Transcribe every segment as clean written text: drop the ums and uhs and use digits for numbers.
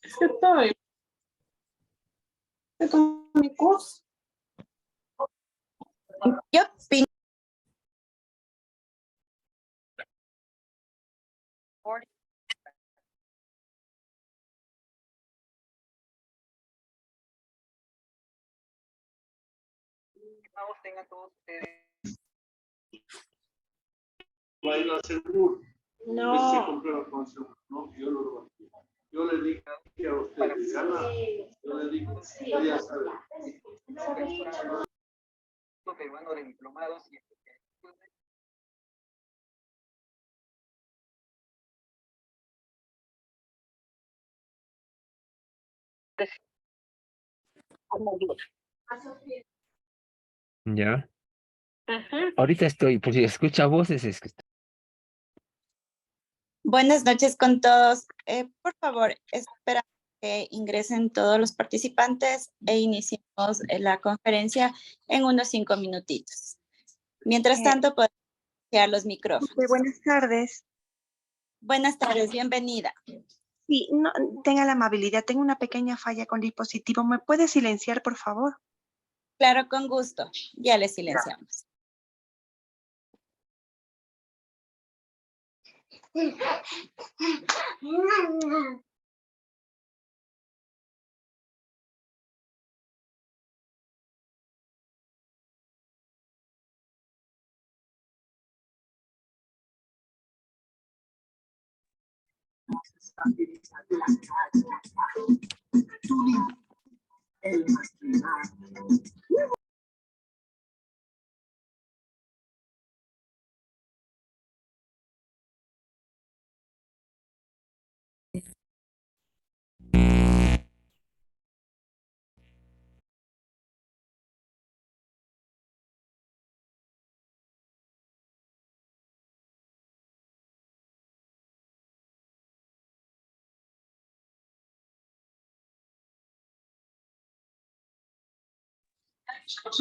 Estoy con mi curso. Yo opino. Tengan todos ustedes. Vayan a hacer tour. No. Se comprueba con seguro, ¿no? Yo le dije a ustedes, Ana, yo le dije, quería saber. Peruano de diplomados y Ya. Ahorita estoy, por si escucha voces, es que Buenas noches con todos. Por favor, espera que ingresen todos los participantes e iniciemos la conferencia en unos 5 minutitos. Mientras tanto, podemos iniciar los micrófonos. Buenas tardes. Buenas tardes, bienvenida. Sí, no, tenga la amabilidad, tengo una pequeña falla con dispositivo. ¿Me puede silenciar, por favor? Claro, con gusto. Ya le silenciamos.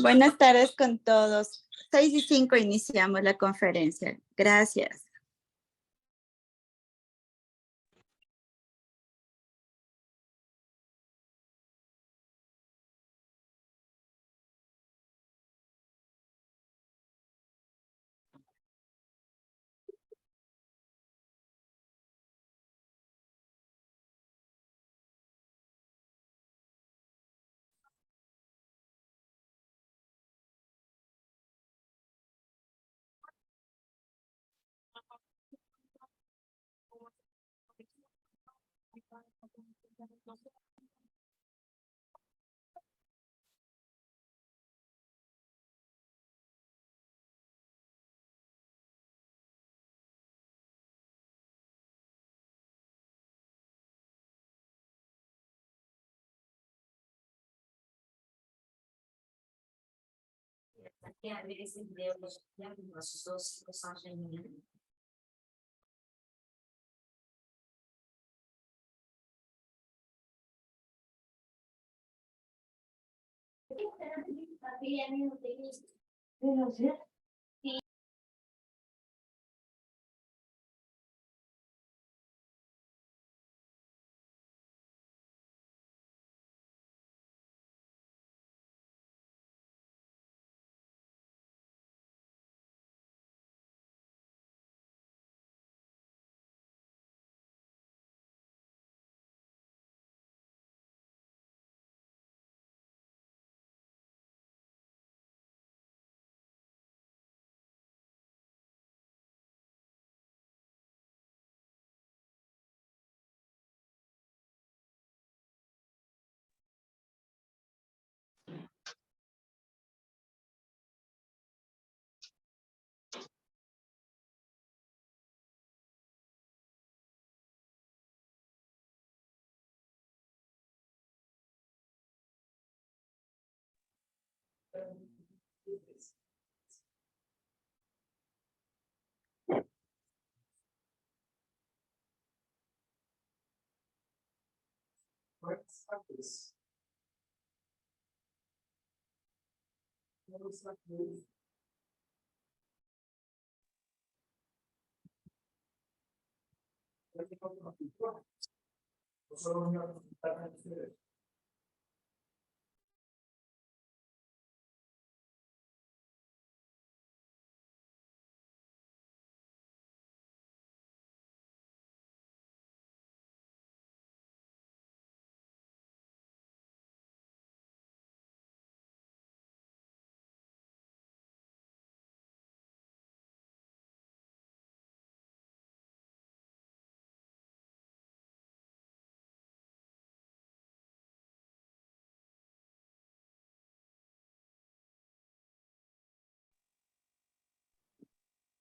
Buenas tardes con todos. 6:05 iniciamos la conferencia. Gracias.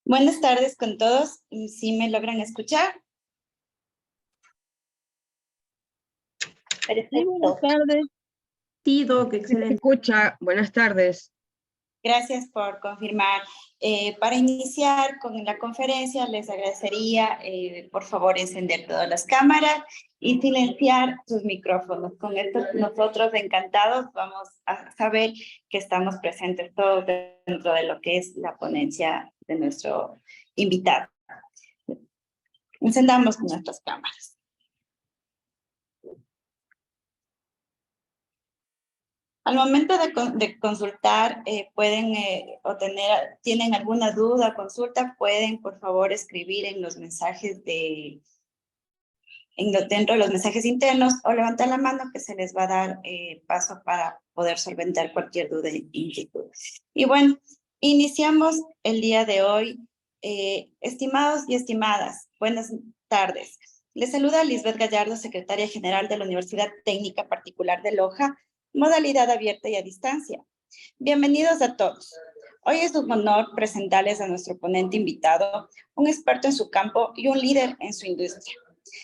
Buenas tardes con todos. ¿Sí me logran escuchar? Sí, buenas Perfecto. tardes. Sí, Doc, Se excelente. escucha. Buenas tardes. Gracias por confirmar. Para iniciar con la conferencia, les agradecería, por favor, encender todas las cámaras y silenciar sus micrófonos. Con esto, nosotros encantados vamos a saber que estamos presentes todos dentro de lo que es la ponencia de nuestro invitado. Encendamos nuestras cámaras. Al momento de consultar, pueden obtener, tienen alguna duda, consulta, pueden por favor escribir en los mensajes dentro de los mensajes internos o levantar la mano que se les va a dar paso para poder solventar cualquier duda e inquietud. Y bueno, iniciamos el día de hoy. Estimados y estimadas, buenas tardes. Les saluda Lisbeth Gallardo, secretaria general de la Universidad Técnica Particular de Loja, modalidad abierta y a distancia. Bienvenidos a todos. Hoy es un honor presentarles a nuestro ponente invitado, un experto en su campo y un líder en su industria.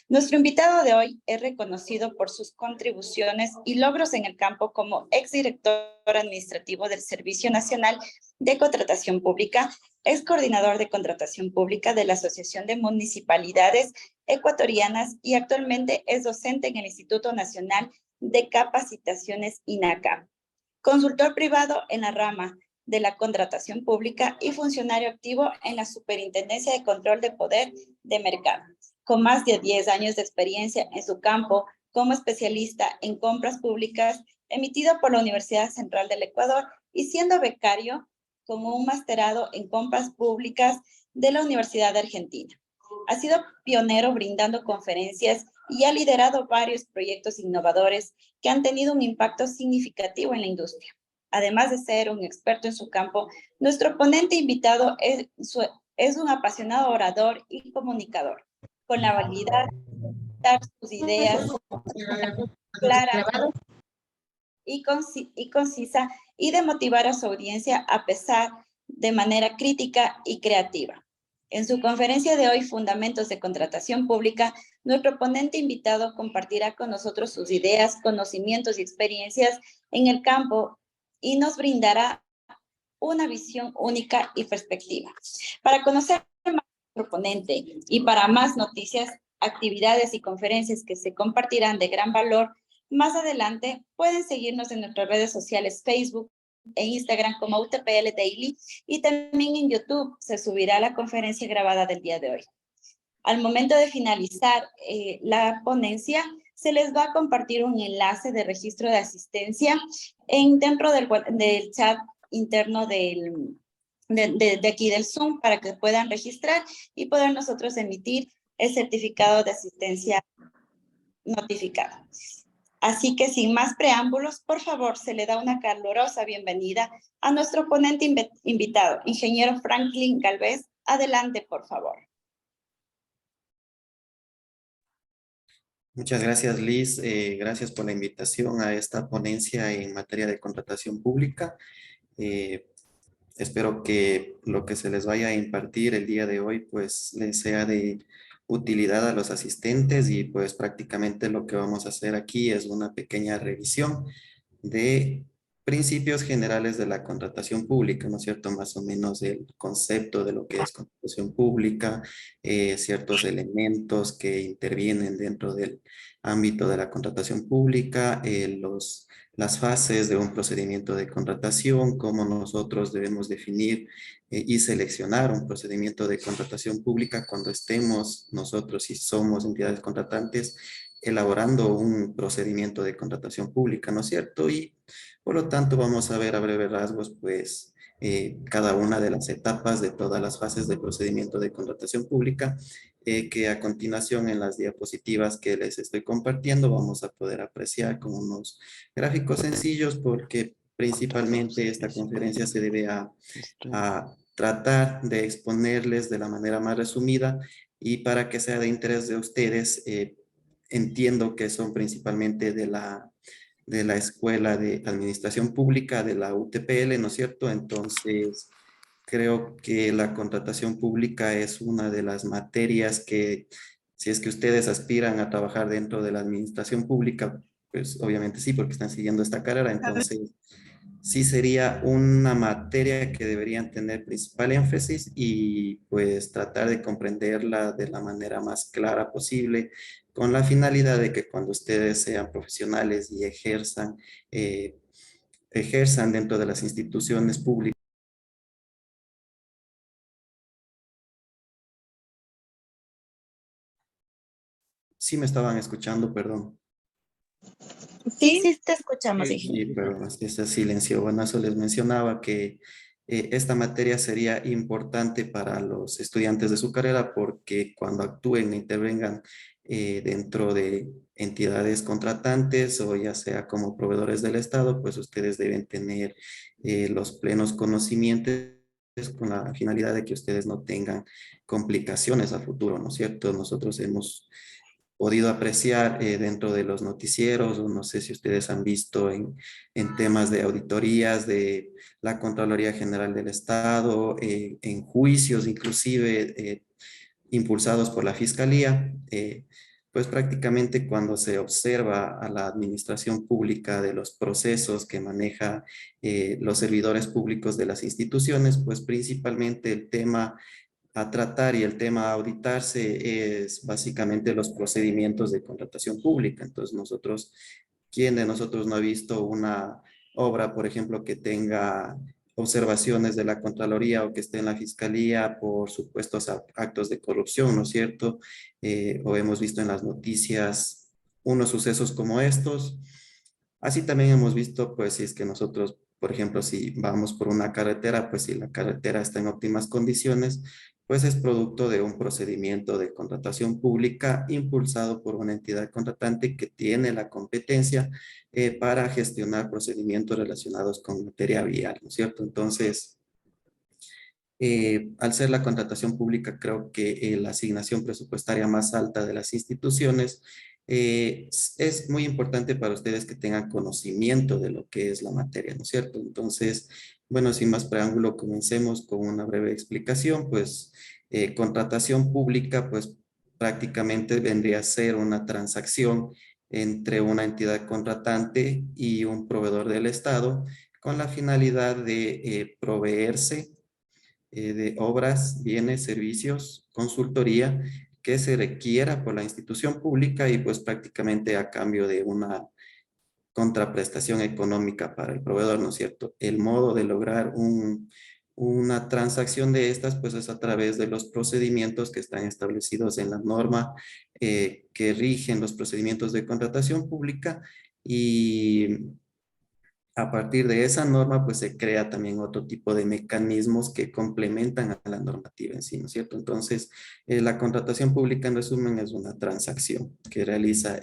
Nuestro invitado de hoy es reconocido por sus contribuciones y logros en el campo como exdirector administrativo del Servicio Nacional de Contratación Pública, ex coordinador de contratación pública de la Asociación de Municipalidades Ecuatorianas y actualmente es docente en el Instituto Nacional de Capacitaciones INACAP, consultor privado en la rama de la contratación pública y funcionario activo en la Superintendencia de Control de Poder de Mercado, con más de 10 años de experiencia en su campo como especialista en compras públicas, emitido por la Universidad Central del Ecuador y siendo becario como un masterado en compras públicas de la Universidad de Argentina. Ha sido pionero brindando conferencias y ha liderado varios proyectos innovadores que han tenido un impacto significativo en la industria. Además de ser un experto en su campo, nuestro ponente invitado es un apasionado orador y comunicador, con la habilidad de dar sus ideas claras y concisa y de motivar a su audiencia a pesar de manera crítica y creativa. En su conferencia de hoy, Fundamentos de Contratación Pública, nuestro ponente invitado compartirá con nosotros sus ideas, conocimientos y experiencias en el campo y nos brindará una visión única y perspectiva. Para conocer más a nuestro ponente y para más noticias, actividades y conferencias que se compartirán de gran valor, más adelante pueden seguirnos en nuestras redes sociales Facebook e Instagram como UTPL Daily y también en YouTube se subirá la conferencia grabada del día de hoy. Al momento de finalizar la ponencia, se les va a compartir un enlace de registro de asistencia dentro del chat interno de aquí del Zoom para que puedan registrar y poder nosotros emitir el certificado de asistencia notificado. Así que sin más preámbulos, por favor, se le da una calurosa bienvenida a nuestro ponente invitado, ingeniero Franklin Galvez. Adelante, por favor. Muchas gracias, Liz. Gracias por la invitación a esta ponencia en materia de contratación pública. Espero que lo que se les vaya a impartir el día de hoy pues les sea de utilidad a los asistentes y pues prácticamente lo que vamos a hacer aquí es una pequeña revisión de principios generales de la contratación pública, ¿no es cierto? Más o menos el concepto de lo que es contratación pública, ciertos elementos que intervienen dentro del ámbito de la contratación pública, las fases de un procedimiento de contratación, cómo nosotros debemos definir y seleccionar un procedimiento de contratación pública cuando estemos nosotros, si somos entidades contratantes, elaborando un procedimiento de contratación pública, ¿no es cierto? Y por lo tanto vamos a ver a breves rasgos, pues, cada una de las etapas de todas las fases del procedimiento de contratación pública, que a continuación en las diapositivas que les estoy compartiendo vamos a poder apreciar con unos gráficos sencillos, porque principalmente esta conferencia se debe a tratar de exponerles de la manera más resumida y para que sea de interés de ustedes. Entiendo que son principalmente de la Escuela de Administración Pública de la UTPL, ¿no es cierto? Entonces, creo que la contratación pública es una de las materias que, si es que ustedes aspiran a trabajar dentro de la administración pública, pues obviamente sí, porque están siguiendo esta carrera, entonces sí sería una materia que deberían tener principal énfasis y pues tratar de comprenderla de la manera más clara posible, con la finalidad de que cuando ustedes sean profesionales y ejerzan dentro de las instituciones públicas. Sí me estaban escuchando, perdón. Sí, sí te escuchamos, Sí, ingeniero. Sí, pero ese silencio, bueno, eso les mencionaba que esta materia sería importante para los estudiantes de su carrera porque cuando actúen e intervengan dentro de entidades contratantes o ya sea como proveedores del Estado, pues ustedes deben tener los plenos conocimientos con la finalidad de que ustedes no tengan complicaciones a futuro, ¿no es cierto? Nosotros hemos podido apreciar dentro de los noticieros, o no sé si ustedes han visto en temas de auditorías de la Contraloría General del Estado, en juicios inclusive impulsados por la Fiscalía, pues prácticamente cuando se observa a la administración pública de los procesos que maneja los servidores públicos de las instituciones, pues principalmente el tema a tratar y el tema a auditarse es básicamente los procedimientos de contratación pública. Entonces nosotros, ¿quién de nosotros no ha visto una obra, por ejemplo, que tenga observaciones de la Contraloría o que esté en la Fiscalía por supuestos actos de corrupción, ¿no es cierto? O hemos visto en las noticias unos sucesos como estos. Así también hemos visto, pues, si es que nosotros, por ejemplo, si vamos por una carretera, pues si la carretera está en óptimas condiciones, pues es producto de un procedimiento de contratación pública impulsado por una entidad contratante que tiene la competencia para gestionar procedimientos relacionados con materia vial, ¿no es cierto? Entonces, al ser la contratación pública, creo que la asignación presupuestaria más alta de las instituciones, es muy importante para ustedes que tengan conocimiento de lo que es la materia, ¿no es cierto? Entonces, bueno, sin más preámbulo, comencemos con una breve explicación. Pues, contratación pública, pues prácticamente vendría a ser una transacción entre una entidad contratante y un proveedor del Estado con la finalidad de proveerse de obras, bienes, servicios, consultoría que se requiera por la institución pública y pues prácticamente a cambio de una contraprestación económica para el proveedor, ¿no es cierto? El modo de lograr una transacción de estas pues es a través de los procedimientos que están establecidos en la norma que rigen los procedimientos de contratación pública y a partir de esa norma, pues se crea también otro tipo de mecanismos que complementan a la normativa en sí, ¿no es cierto? Entonces, la contratación pública, en resumen, es una transacción que realiza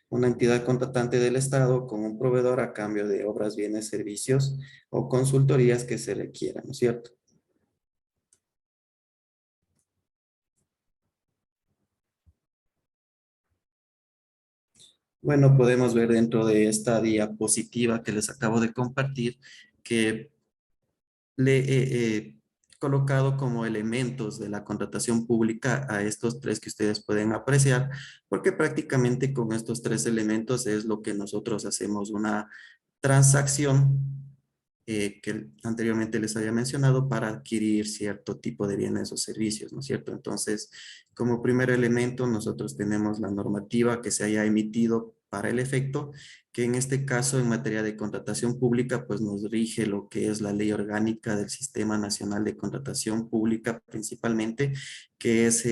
una entidad contratante del Estado con un proveedor a cambio de obras, bienes, servicios o consultorías que se requieran, ¿no es cierto? Bueno, podemos ver dentro de esta diapositiva que les acabo de compartir que le he colocado como elementos de la contratación pública a estos tres que ustedes pueden apreciar, porque prácticamente con estos tres elementos es lo que nosotros hacemos una transacción que anteriormente les había mencionado para adquirir cierto tipo de bienes o servicios, ¿no es cierto? Entonces, como primer elemento, nosotros tenemos la normativa que se haya emitido para el efecto, que en este caso en materia de contratación pública, pues nos rige lo que es la Ley Orgánica del Sistema Nacional de Contratación Pública principalmente, que es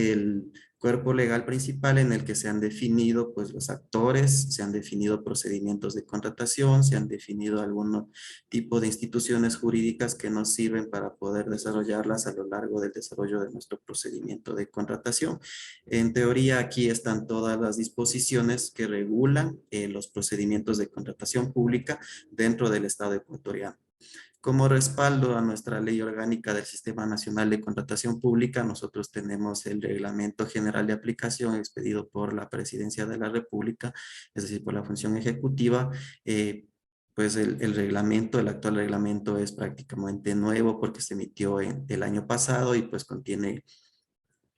cuerpo legal principal en el que se han definido pues los actores, se han definido procedimientos de contratación, se han definido algún tipo de instituciones jurídicas que nos sirven para poder desarrollarlas a lo largo del desarrollo de nuestro procedimiento de contratación. En teoría aquí están todas las disposiciones que regulan los procedimientos de contratación pública dentro del Estado ecuatoriano. Como respaldo a nuestra ley orgánica del Sistema Nacional de Contratación Pública, nosotros tenemos el Reglamento General de Aplicación expedido por la Presidencia de la República, es decir, por la función ejecutiva. Pues el reglamento, el actual reglamento es prácticamente nuevo porque se emitió el año pasado y pues contiene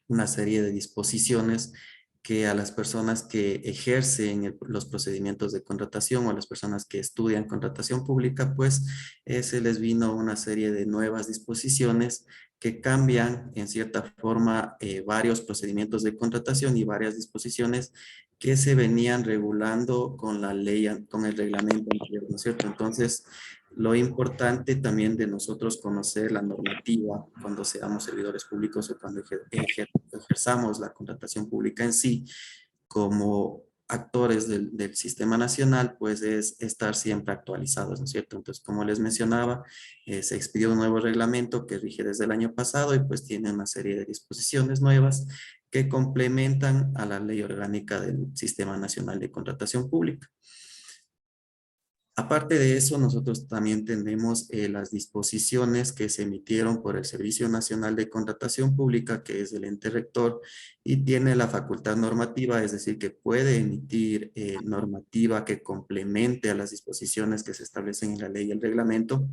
una serie de disposiciones que a las personas que ejercen los procedimientos de contratación o a las personas que estudian contratación pública, pues se les vino una serie de nuevas disposiciones que cambian en cierta forma varios procedimientos de contratación y varias disposiciones que se venían regulando con la ley, con el reglamento anterior, ¿no es cierto? Entonces, lo importante también de nosotros conocer la normativa cuando seamos servidores públicos o cuando ejerzamos la contratación pública en sí, como actores del sistema nacional, pues es estar siempre actualizados, ¿no es cierto? Entonces, como les mencionaba, se expidió un nuevo reglamento que rige desde el año pasado y pues tiene una serie de disposiciones nuevas que complementan a la ley orgánica del Sistema Nacional de Contratación Pública. Aparte de eso, nosotros también tenemos las disposiciones que se emitieron por el Servicio Nacional de Contratación Pública, que es el ente rector, y tiene la facultad normativa, es decir, que puede emitir normativa que complemente a las disposiciones que se establecen en la ley y el reglamento,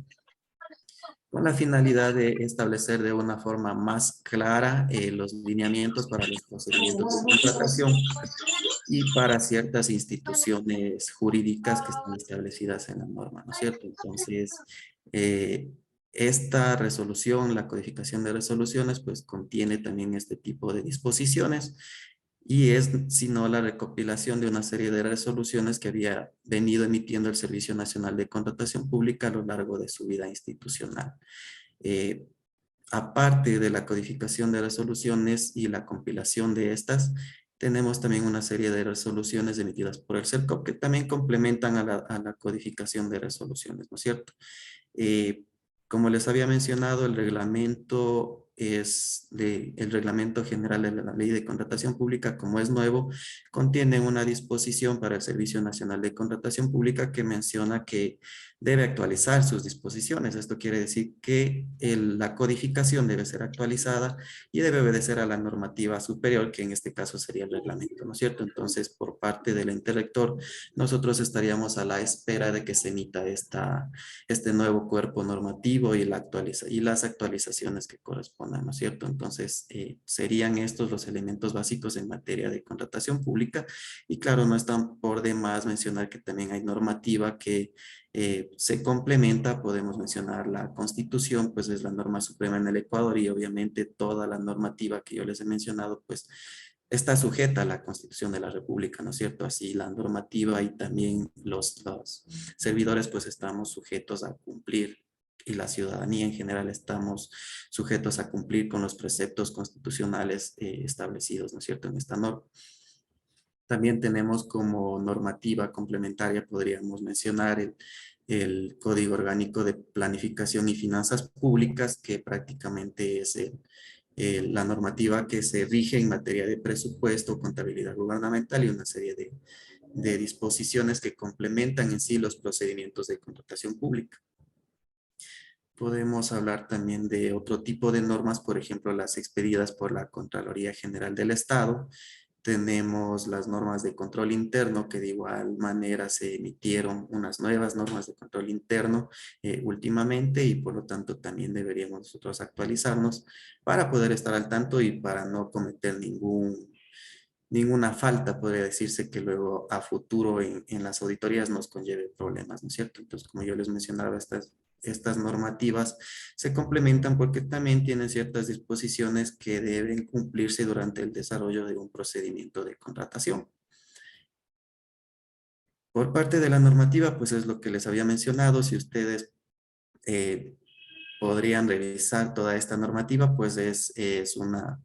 con la finalidad de establecer de una forma más clara los lineamientos para los procedimientos de contratación y para ciertas instituciones jurídicas que están establecidas en la norma, ¿no es cierto? Entonces, esta resolución, la codificación de resoluciones, pues contiene también este tipo de disposiciones y es, sino la recopilación de una serie de resoluciones que había venido emitiendo el Servicio Nacional de Contratación Pública a lo largo de su vida institucional. Aparte de la codificación de resoluciones y la compilación de estas, tenemos también una serie de resoluciones emitidas por el CERCOP que también complementan a la codificación de resoluciones, ¿no es cierto? Como les había mencionado, el reglamento el reglamento general de la ley de contratación pública, como es nuevo, contiene una disposición para el Servicio Nacional de Contratación Pública que menciona que debe actualizar sus disposiciones. Esto quiere decir que la codificación debe ser actualizada y debe obedecer a la normativa superior, que en este caso sería el reglamento, ¿no es cierto? Entonces, por parte del ente rector, nosotros estaríamos a la espera de que se emita este nuevo cuerpo normativo y las actualizaciones que correspondan, ¿no es cierto? Entonces, serían estos los elementos básicos en materia de contratación pública y claro, no están por demás mencionar que también hay normativa que se complementa, podemos mencionar la Constitución, pues es la norma suprema en el Ecuador y obviamente toda la normativa que yo les he mencionado, pues está sujeta a la Constitución de la República, ¿no es cierto? Así la normativa y también los servidores pues estamos sujetos a cumplir y la ciudadanía en general estamos sujetos a cumplir con los preceptos constitucionales establecidos, ¿no es cierto? En esta norma. También tenemos como normativa complementaria, podríamos mencionar el Código Orgánico de Planificación y Finanzas Públicas, que prácticamente es la normativa que se rige en materia de presupuesto, contabilidad gubernamental y una serie de disposiciones que complementan en sí los procedimientos de contratación pública. Podemos hablar también de otro tipo de normas, por ejemplo, las expedidas por la Contraloría General del Estado. Tenemos las normas de control interno, que de igual manera se emitieron unas nuevas normas de control interno últimamente y por lo tanto también deberíamos nosotros actualizarnos para poder estar al tanto y para no cometer ninguna falta, podría decirse que luego a futuro en las auditorías nos conlleve problemas, ¿no es cierto? Entonces, como yo les mencionaba, estas normativas se complementan porque también tienen ciertas disposiciones que deben cumplirse durante el desarrollo de un procedimiento de contratación. Por parte de la normativa, pues es lo que les había mencionado. Si ustedes podrían revisar toda esta normativa, pues es una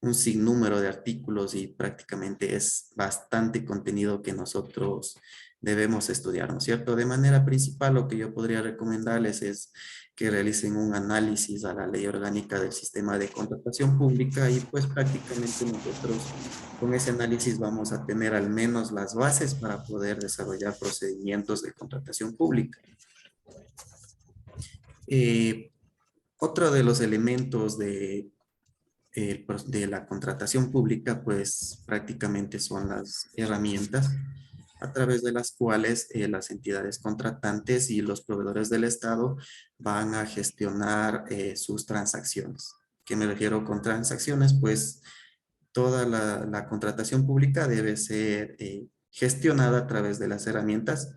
un sinnúmero de artículos y prácticamente es bastante contenido que nosotros debemos estudiar, ¿no es cierto? De manera principal, lo que yo podría recomendarles es que realicen un análisis a la ley orgánica del sistema de contratación pública y pues prácticamente nosotros con ese análisis vamos a tener al menos las bases para poder desarrollar procedimientos de contratación pública. Otro de los elementos de la contratación pública, pues prácticamente son las herramientas a través de las cuales las entidades contratantes y los proveedores del Estado van a gestionar sus transacciones. ¿Qué me refiero con transacciones? Pues toda la contratación pública debe ser gestionada a través de las herramientas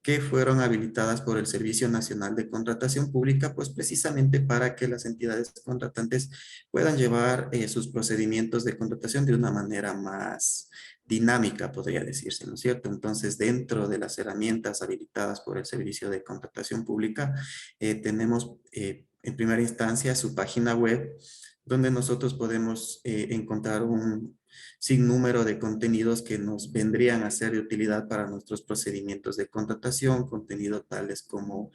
que fueron habilitadas por el Servicio Nacional de Contratación Pública, pues precisamente para que las entidades contratantes puedan llevar sus procedimientos de contratación de una manera más dinámica, podría decirse, ¿no es cierto? Entonces, dentro de las herramientas habilitadas por el Servicio de Contratación Pública, tenemos en primera instancia su página web, donde nosotros podemos encontrar un sinnúmero de contenidos que nos vendrían a ser de utilidad para nuestros procedimientos de contratación, contenido tales como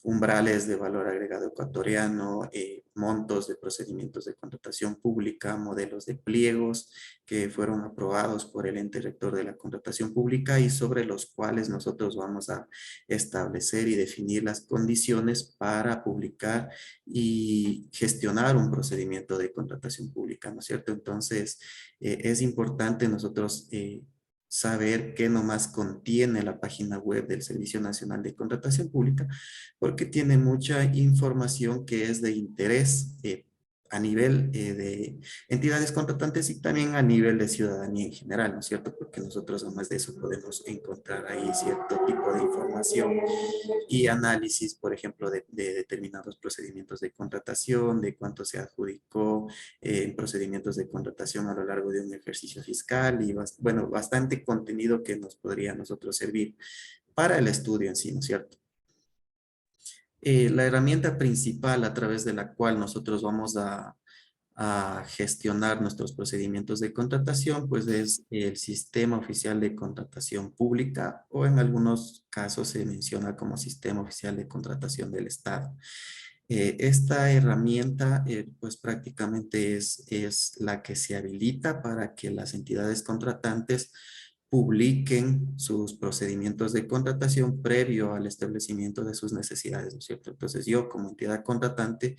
umbrales de valor agregado ecuatoriano, montos de procedimientos de contratación pública, modelos de pliegos que fueron aprobados por el ente rector de la contratación pública y sobre los cuales nosotros vamos a establecer y definir las condiciones para publicar y gestionar un procedimiento de contratación pública, ¿no es cierto? Entonces, es importante nosotros saber qué nomás contiene la página web del Servicio Nacional de Contratación Pública, porque tiene mucha información que es de interés a nivel de entidades contratantes y también a nivel de ciudadanía en general, ¿no es cierto? Porque nosotros además de eso podemos encontrar ahí cierto tipo de información y análisis, por ejemplo, de determinados procedimientos de contratación, de cuánto se adjudicó en procedimientos de contratación a lo largo de un ejercicio fiscal y, bueno, bastante contenido que nos podría a nosotros servir para el estudio en sí, ¿no es cierto? La herramienta principal a través de la cual nosotros vamos a gestionar nuestros procedimientos de contratación, pues es el Sistema Oficial de Contratación Pública o en algunos casos se menciona como Sistema Oficial de Contratación del Estado. Esta herramienta pues prácticamente es la que se habilita para que las entidades contratantes publiquen sus procedimientos de contratación previo al establecimiento de sus necesidades, ¿no es cierto? Entonces yo como entidad contratante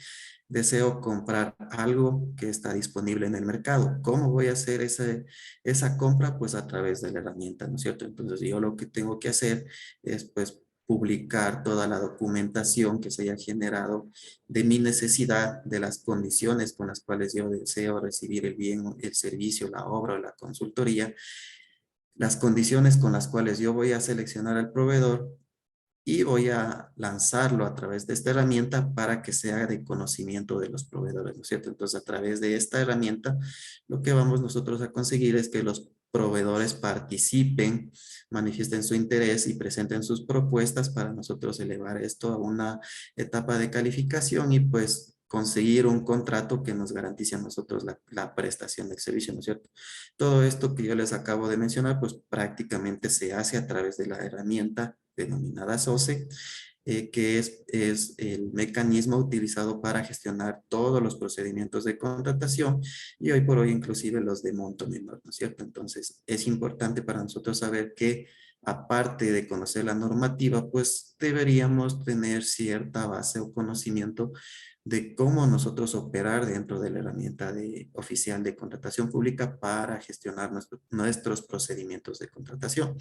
deseo comprar algo que está disponible en el mercado. ¿Cómo voy a hacer esa compra? Pues a través de la herramienta, ¿no es cierto? Entonces yo lo que tengo que hacer es pues publicar toda la documentación que se haya generado de mi necesidad, de las condiciones con las cuales yo deseo recibir el bien, el servicio, la obra o la consultoría, las condiciones con las cuales yo voy a seleccionar al proveedor y voy a lanzarlo a través de esta herramienta para que sea de conocimiento de los proveedores, ¿no es cierto? Entonces, a través de esta herramienta, lo que vamos nosotros a conseguir es que los proveedores participen, manifiesten su interés y presenten sus propuestas para nosotros elevar esto a una etapa de calificación y pues conseguir un contrato que nos garantice a nosotros la prestación del servicio, ¿no es cierto? Todo esto que yo les acabo de mencionar, pues prácticamente se hace a través de la herramienta denominada SOCE, que es el mecanismo utilizado para gestionar todos los procedimientos de contratación y hoy por hoy inclusive los de monto menor, ¿no es cierto? Entonces es importante para nosotros saber que aparte de conocer la normativa, pues deberíamos tener cierta base o conocimiento de cómo nosotros operar dentro de la herramienta oficial de contratación pública para gestionar nuestros procedimientos de contratación.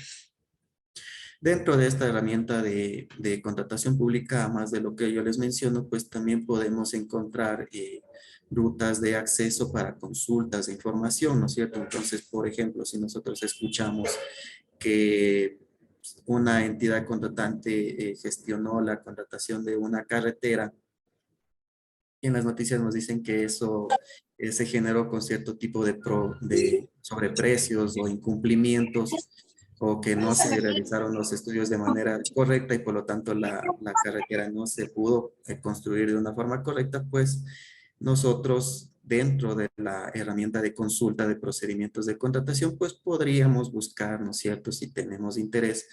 Dentro de esta herramienta de contratación pública, más de lo que yo les menciono, pues también podemos encontrar rutas de acceso para consultas de información, ¿no es cierto? Entonces, por ejemplo, si nosotros escuchamos que una entidad contratante gestionó la contratación de una carretera, y en las noticias nos dicen que eso se generó con cierto tipo de sobreprecios o incumplimientos o que no se realizaron los estudios de manera correcta y por lo tanto la carretera no se pudo construir de una forma correcta, pues nosotros dentro de la herramienta de consulta de procedimientos de contratación, pues podríamos buscar, ¿no es cierto?, si tenemos interés,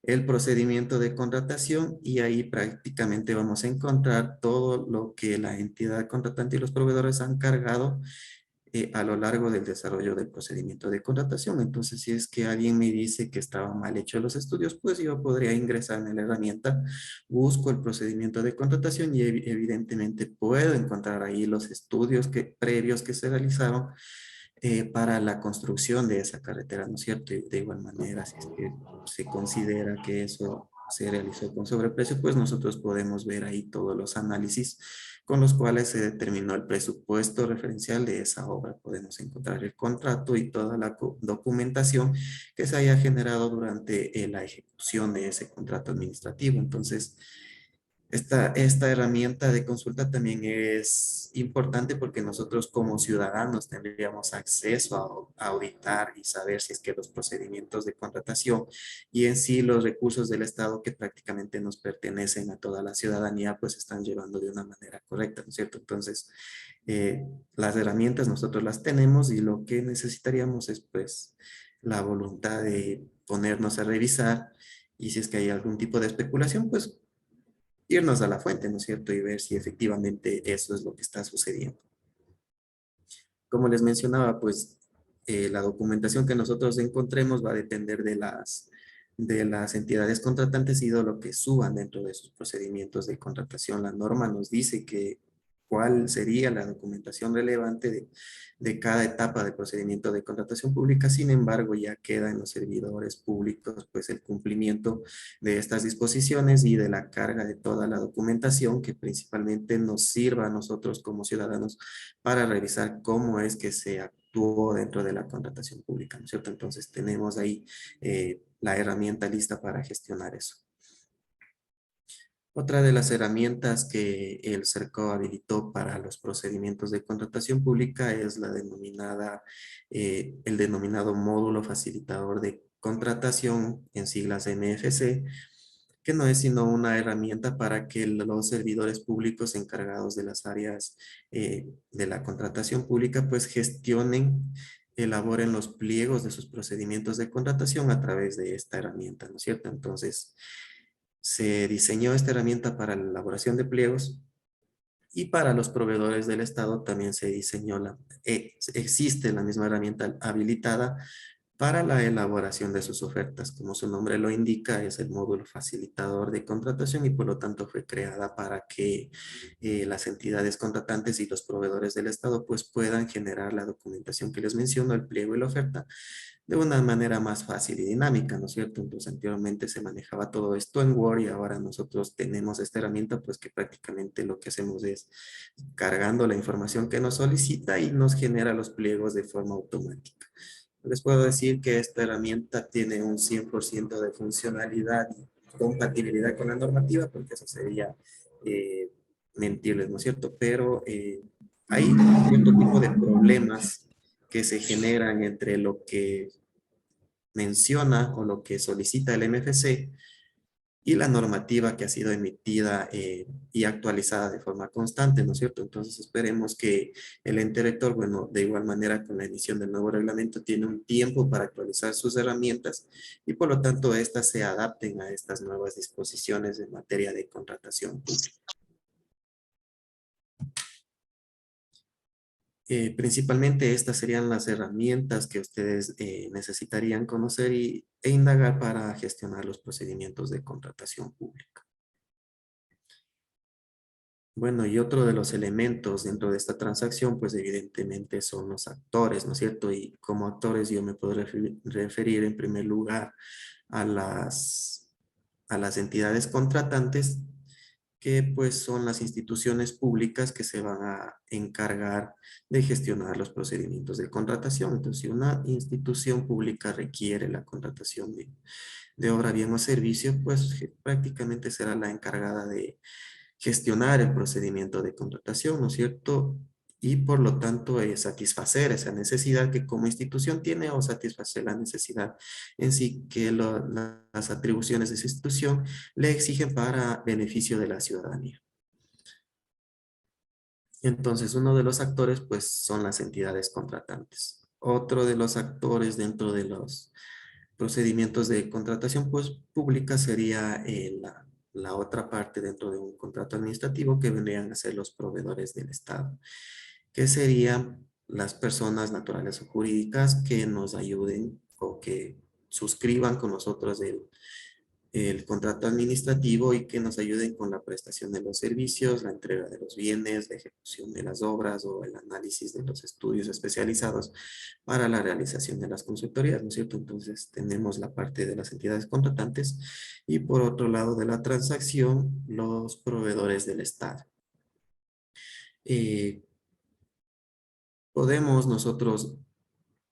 el procedimiento de contratación, y ahí prácticamente vamos a encontrar todo lo que la entidad contratante y los proveedores han cargado a lo largo del desarrollo del procedimiento de contratación. Entonces, si es que alguien me dice que estaba mal hecho los estudios, pues yo podría ingresar en la herramienta, busco el procedimiento de contratación y evidentemente puedo encontrar ahí los estudios previos que se realizaron para la construcción de esa carretera, ¿no es cierto? Y de igual manera, si es que se considera que eso se realizó con sobreprecio, pues nosotros podemos ver ahí todos los análisis con los cuales se determinó el presupuesto referencial de esa obra. Podemos encontrar el contrato y toda la documentación que se haya generado durante la ejecución de ese contrato administrativo. Entonces, esta herramienta de consulta también es importante porque nosotros como ciudadanos tendríamos acceso a auditar y saber si es que los procedimientos de contratación y en sí los recursos del Estado que prácticamente nos pertenecen a toda la ciudadanía pues están llevando de una manera correcta, ¿no es cierto? Entonces, las herramientas nosotros las tenemos y lo que necesitaríamos es pues la voluntad de ponernos a revisar y si es que hay algún tipo de especulación, pues irnos a la fuente, ¿no es cierto? Y ver si efectivamente eso es lo que está sucediendo. Como les mencionaba, pues la documentación que nosotros encontremos va a depender de las entidades contratantes y de lo que suban dentro de sus procedimientos de contratación. La norma nos dice cuál sería la documentación relevante de cada etapa de procedimiento de contratación pública. Sin embargo, ya queda en los servidores públicos pues el cumplimiento de estas disposiciones y de la carga de toda la documentación que principalmente nos sirva a nosotros como ciudadanos para revisar cómo es que se actuó dentro de la contratación pública, ¿no es cierto? Entonces tenemos ahí la herramienta lista para gestionar eso. Otra de las herramientas que el CERCO habilitó para los procedimientos de contratación pública es la denominada, el denominado módulo facilitador de contratación, en siglas MFC, que no es sino una herramienta para que los servidores públicos encargados de las áreas de la contratación pública pues gestionen, elaboren los pliegos de sus procedimientos de contratación a través de esta herramienta, ¿no es cierto? Entonces, se diseñó esta herramienta para la elaboración de pliegos y para los proveedores del Estado también se diseñó existe la misma herramienta habilitada para la elaboración de sus ofertas. Como su nombre lo indica, es el módulo facilitador de contratación y por lo tanto fue creada para que las entidades contratantes y los proveedores del Estado pues puedan generar la documentación que les menciono, el pliego y la oferta, de una manera más fácil y dinámica, ¿no es cierto? Entonces anteriormente se manejaba todo esto en Word y ahora nosotros tenemos esta herramienta pues que prácticamente lo que hacemos es cargando la información que nos solicita y nos genera los pliegos de forma automática. Les puedo decir que esta herramienta tiene un 100% de funcionalidad y compatibilidad con la normativa porque eso sería mentirles, ¿no es cierto? Pero hay cierto tipo de problemas que se generan entre lo que menciona o lo que solicita el MFC y la normativa que ha sido emitida y actualizada de forma constante, ¿no es cierto? Entonces esperemos que el ente rector, bueno, de igual manera con la emisión del nuevo reglamento tiene un tiempo para actualizar sus herramientas y por lo tanto estas se adapten a estas nuevas disposiciones en materia de contratación pública. Principalmente estas serían las herramientas que ustedes necesitarían conocer e indagar para gestionar los procedimientos de contratación pública. Bueno, y otro de los elementos dentro de esta transacción, pues evidentemente son los actores, ¿no es cierto? Y como actores yo me puedo referir en primer lugar a las entidades contratantes, que pues son las instituciones públicas que se van a encargar de gestionar los procedimientos de contratación. Entonces, si una institución pública requiere la contratación de obra, bien o servicio, pues prácticamente será la encargada de gestionar el procedimiento de contratación, ¿no es cierto? Y por lo tanto satisfacer esa necesidad que como institución tiene o satisfacer la necesidad en sí que las atribuciones de esa institución le exigen para beneficio de la ciudadanía. Entonces, uno de los actores, pues, son las entidades contratantes. Otro de los actores dentro de los procedimientos de contratación, pues, pública sería la otra parte dentro de un contrato administrativo que vendrían a ser los proveedores del Estado, que serían las personas naturales o jurídicas que nos ayuden o que suscriban con nosotros el contrato administrativo y que nos ayuden con la prestación de los servicios, la entrega de los bienes, la ejecución de las obras o el análisis de los estudios especializados para la realización de las consultorías, ¿no es cierto? Entonces tenemos la parte de las entidades contratantes y por otro lado de la transacción, los proveedores del Estado. Eh, Podemos nosotros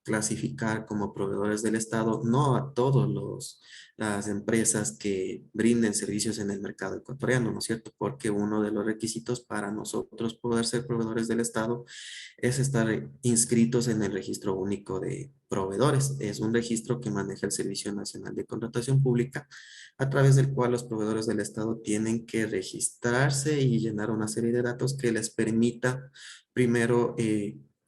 clasificar como proveedores del Estado no a todas las empresas que brinden servicios en el mercado ecuatoriano, ¿no es cierto? Porque uno de los requisitos para nosotros poder ser proveedores del Estado es estar inscritos en el Registro Único de Proveedores. Es un registro que maneja el Servicio Nacional de Contratación Pública, a través del cual los proveedores del Estado tienen que registrarse y llenar una serie de datos que les permita primero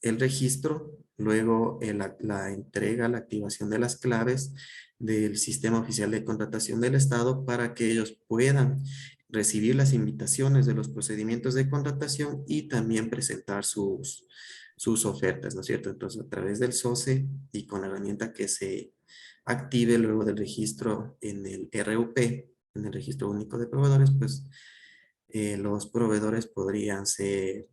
el registro, luego la entrega, la activación de las claves del Sistema Oficial de Contratación del Estado para que ellos puedan recibir las invitaciones de los procedimientos de contratación y también presentar sus ofertas, ¿no es cierto? Entonces, a través del SOCE y con la herramienta que se active luego del registro en el RUP, en el Registro Único de Proveedores, pues los proveedores podrían ser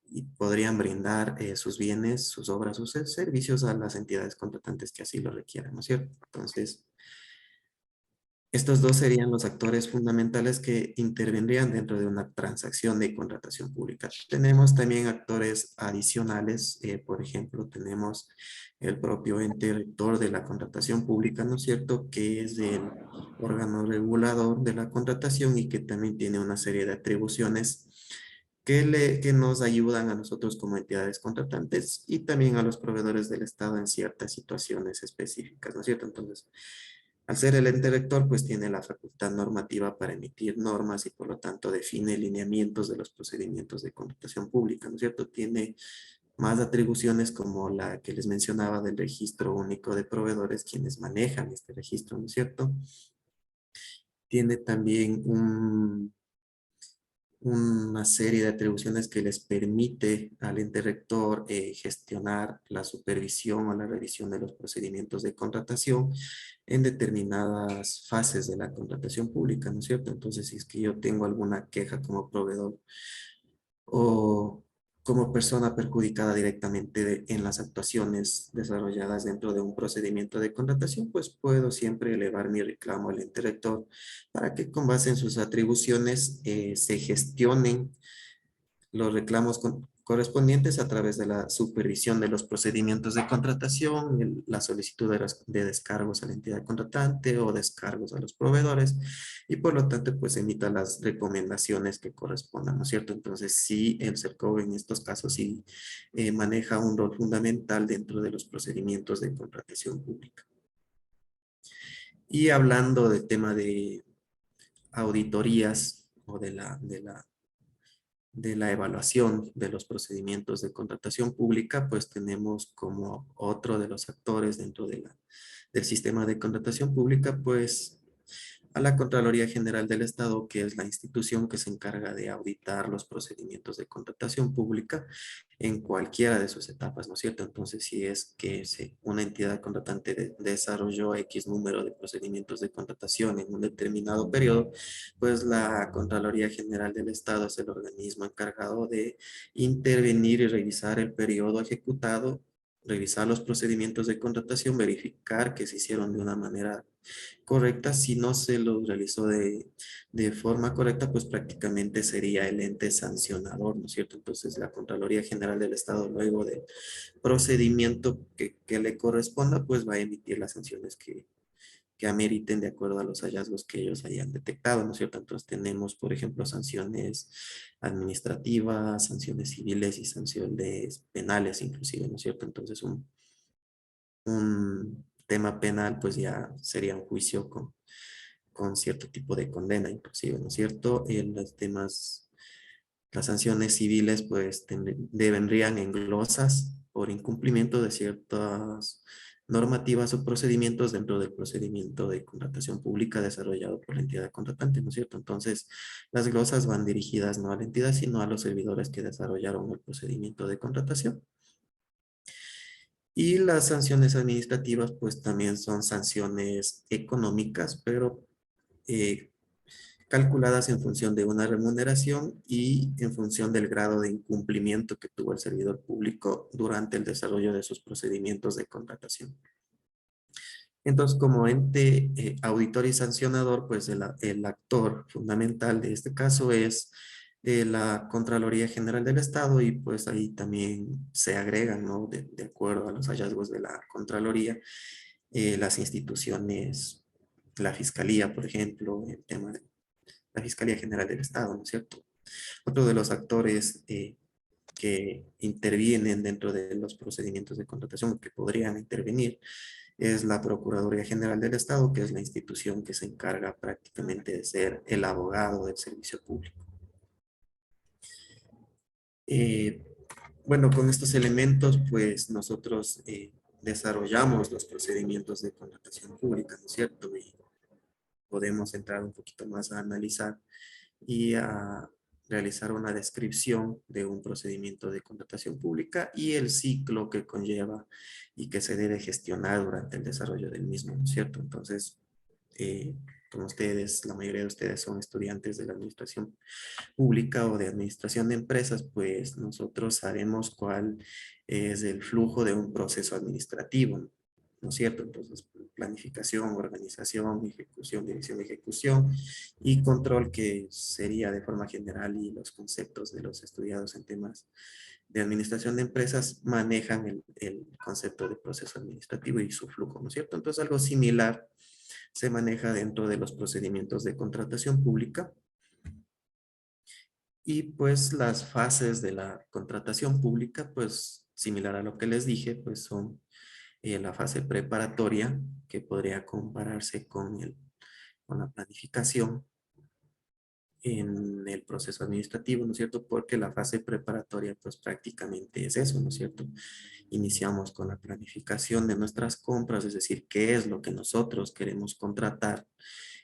y podrían brindar sus bienes, sus obras, sus servicios a las entidades contratantes que así lo requieran, ¿no es cierto? Entonces, estos dos serían los actores fundamentales que intervendrían dentro de una transacción de contratación pública. Tenemos también actores adicionales, por ejemplo, tenemos el propio ente rector de la contratación pública, ¿no es cierto?, que es el órgano regulador de la contratación y que también tiene una serie de atribuciones que nos ayudan a nosotros como entidades contratantes y también a los proveedores del Estado en ciertas situaciones específicas, ¿no es cierto? Entonces, al ser el ente rector, pues tiene la facultad normativa para emitir normas y por lo tanto define lineamientos de los procedimientos de contratación pública, ¿no es cierto? Tiene más atribuciones como la que les mencionaba del registro único de proveedores, quienes manejan este registro, ¿no es cierto? Tiene también una serie de atribuciones que les permite al ente rector gestionar la supervisión o la revisión de los procedimientos de contratación en determinadas fases de la contratación pública, ¿no es cierto? Entonces, si es que yo tengo alguna queja como proveedor o como persona perjudicada directamente en las actuaciones desarrolladas dentro de un procedimiento de contratación, pues puedo siempre elevar mi reclamo al ente rector para que con base en sus atribuciones se gestionen los reclamos correspondientes a través de la supervisión de los procedimientos de contratación, la solicitud de descargos a la entidad contratante o descargos a los proveedores y por lo tanto pues emita las recomendaciones que correspondan, ¿no es cierto? Entonces sí, el CERCOV en estos casos sí maneja un rol fundamental dentro de los procedimientos de contratación pública. Y hablando del tema de auditorías o de la evaluación de los procedimientos de contratación pública, pues tenemos como otro de los actores dentro del sistema de contratación pública, pues a la Contraloría General del Estado, que es la institución que se encarga de auditar los procedimientos de contratación pública en cualquiera de sus etapas, ¿no es cierto? Entonces, si es que una entidad contratante desarrolló X número de procedimientos de contratación en un determinado periodo, pues la Contraloría General del Estado es el organismo encargado de intervenir y revisar el periodo ejecutado, revisar los procedimientos de contratación, verificar que se hicieron de una manera correcta. Si no se lo realizó de forma correcta, pues prácticamente sería el ente sancionador, ¿no es cierto? Entonces la Contraloría General del Estado, luego del procedimiento que le corresponda, pues va a emitir las sanciones que ameriten de acuerdo a los hallazgos que ellos hayan detectado, ¿no es cierto? Entonces tenemos, por ejemplo, sanciones administrativas, sanciones civiles y sanciones penales inclusive, ¿no es cierto? Entonces un tema penal pues ya sería un juicio con cierto tipo de condena inclusive, ¿no es cierto? En los temas Las sanciones civiles pues vendrían en glosas por incumplimiento de ciertas normativas o procedimientos dentro del procedimiento de contratación pública desarrollado por la entidad contratante, ¿no es cierto? Entonces, las glosas van dirigidas no a la entidad, sino a los servidores que desarrollaron el procedimiento de contratación. Y las sanciones administrativas, pues también son sanciones económicas, pero calculadas en función de una remuneración y en función del grado de incumplimiento que tuvo el servidor público durante el desarrollo de sus procedimientos de contratación. Entonces, como ente auditor y sancionador, pues el actor fundamental de este caso es la Contraloría General del Estado, y pues ahí también se agregan, ¿no? De acuerdo a los hallazgos de la Contraloría, las instituciones, la Fiscalía, por ejemplo, el tema de la Fiscalía General del Estado, ¿no es cierto? Otro de los actores que intervienen dentro de los procedimientos de contratación, que podrían intervenir, es la Procuraduría General del Estado, que es la institución que se encarga prácticamente de ser el abogado del servicio público. Bueno, con estos elementos, pues nosotros desarrollamos los procedimientos de contratación pública, ¿no es cierto? Y podemos entrar un poquito más a analizar y a realizar una descripción de un procedimiento de contratación pública y el ciclo que conlleva y que se debe gestionar durante el desarrollo del mismo, ¿no es cierto? Entonces, como ustedes, la mayoría de ustedes son estudiantes de la administración pública o de administración de empresas, pues nosotros sabemos cuál es el flujo de un proceso administrativo, ¿no es cierto? Entonces, planificación, organización, ejecución, dirección de ejecución y control, que sería de forma general, y los conceptos de los estudiados en temas de administración de empresas manejan el concepto de proceso administrativo y su flujo, ¿no es cierto? Entonces, algo similar se maneja dentro de los procedimientos de contratación pública. Y pues las fases de la contratación pública, pues similar a lo que les dije, pues son la fase preparatoria, que podría compararse con la planificación en el proceso administrativo, ¿no es cierto? Porque la fase preparatoria pues prácticamente es eso, ¿no es cierto? Iniciamos con la planificación de nuestras compras, es decir, qué es lo que nosotros queremos contratar,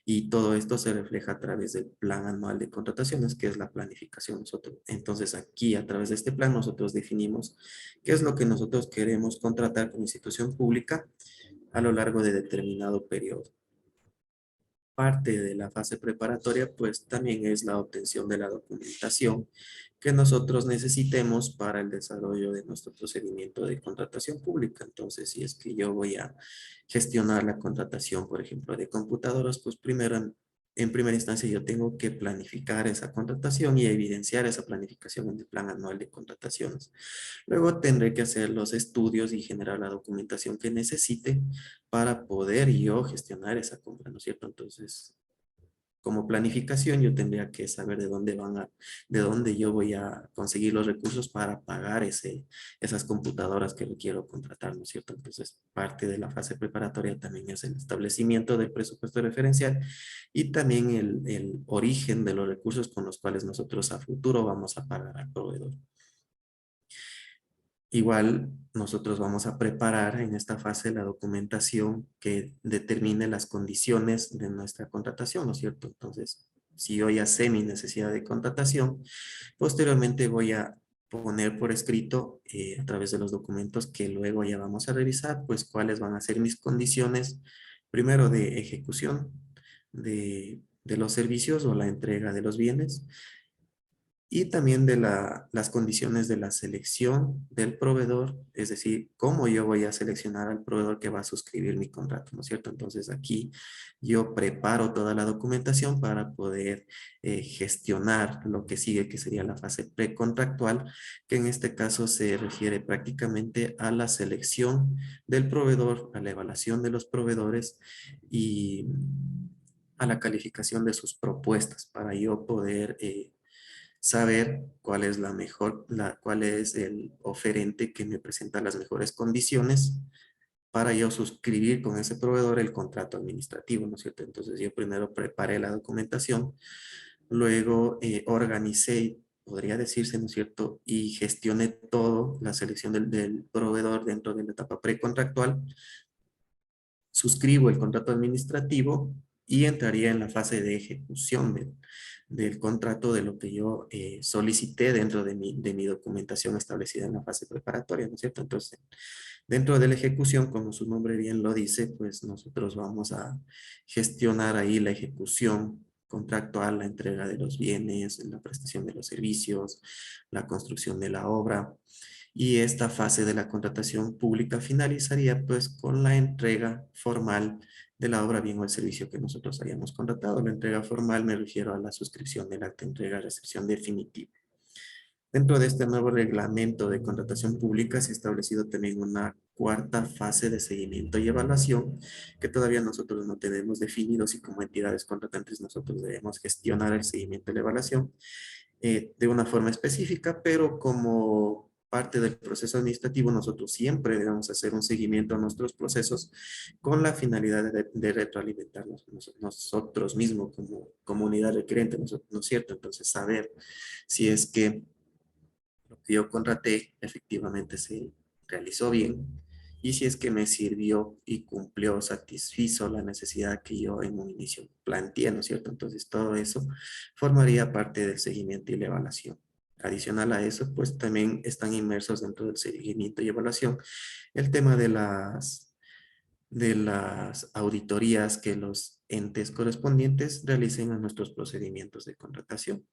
y todo esto se refleja a través del plan anual de contrataciones, que es la planificación. Entonces aquí, a través de este plan, nosotros definimos qué es lo que nosotros queremos contratar como institución pública a lo largo de determinado periodo. Parte de la fase preparatoria, pues también es la obtención de la documentación que nosotros necesitemos para el desarrollo de nuestro procedimiento de contratación pública. Entonces, si es que yo voy a gestionar la contratación, por ejemplo, de computadoras, pues primero, en primera instancia, yo tengo que planificar esa contratación y evidenciar esa planificación en el plan anual de contrataciones. Luego tendré que hacer los estudios y generar la documentación que necesite para poder yo gestionar esa compra, ¿no es cierto? Entonces, como planificación, yo tendría que saber de dónde yo voy a conseguir los recursos para pagar esas computadoras que quiero contratar, ¿no es cierto? Entonces, parte de la fase preparatoria también es el establecimiento del presupuesto referencial y también el origen de los recursos con los cuales nosotros a futuro vamos a pagar al proveedor. Igual nosotros vamos a preparar en esta fase la documentación que determine las condiciones de nuestra contratación, ¿no es cierto? Entonces, si yo ya sé mi necesidad de contratación, posteriormente voy a poner por escrito a través de los documentos que luego ya vamos a revisar, pues cuáles van a ser mis condiciones, primero de ejecución de los servicios o la entrega de los bienes, y también de las condiciones de la selección del proveedor, es decir, cómo yo voy a seleccionar al proveedor que va a suscribir mi contrato, ¿no es cierto? Entonces aquí yo preparo toda la documentación para poder gestionar lo que sigue, que sería la fase precontractual, que en este caso se refiere prácticamente a la selección del proveedor, a la evaluación de los proveedores y a la calificación de sus propuestas para yo poder saber cuál es cuál es el oferente que me presenta las mejores condiciones para yo suscribir con ese proveedor el contrato administrativo, ¿no es cierto? Entonces yo primero preparé la documentación, luego organicé podría decirse, ¿no es cierto? Y gestione todo, la selección del proveedor dentro de la etapa precontractual. Suscribo el contrato administrativo y entraría en la fase de ejecución del contrato, de lo que yo solicité dentro de mi documentación establecida en la fase preparatoria, ¿no es cierto? Entonces, dentro de la ejecución, como su nombre bien lo dice, pues nosotros vamos a gestionar ahí la ejecución contractual, la entrega de los bienes, la prestación de los servicios, la construcción de la obra. Y esta fase de la contratación pública finalizaría pues con la entrega formal de la obra, bien o el servicio que nosotros hayamos contratado. La entrega formal me refiero a la suscripción del acta de entrega-recepción definitiva. Dentro de este nuevo reglamento de contratación pública se ha establecido también una cuarta fase de seguimiento y evaluación que todavía nosotros no tenemos definidos, y como entidades contratantes nosotros debemos gestionar el seguimiento y la evaluación de una forma específica, pero como parte del proceso administrativo nosotros siempre debemos hacer un seguimiento a nuestros procesos con la finalidad de retroalimentarnos nosotros mismos como comunidad requerente, ¿no es cierto? Entonces saber si es que lo que yo contraté efectivamente se realizó bien y si es que me sirvió y cumplió, satisfizo la necesidad que yo en un inicio planteé, ¿no es cierto? Entonces todo eso formaría parte del seguimiento y la evaluación. Adicional a eso, pues también están inmersos dentro del seguimiento y evaluación el tema de las auditorías que los entes correspondientes realicen a nuestros procedimientos de contratación.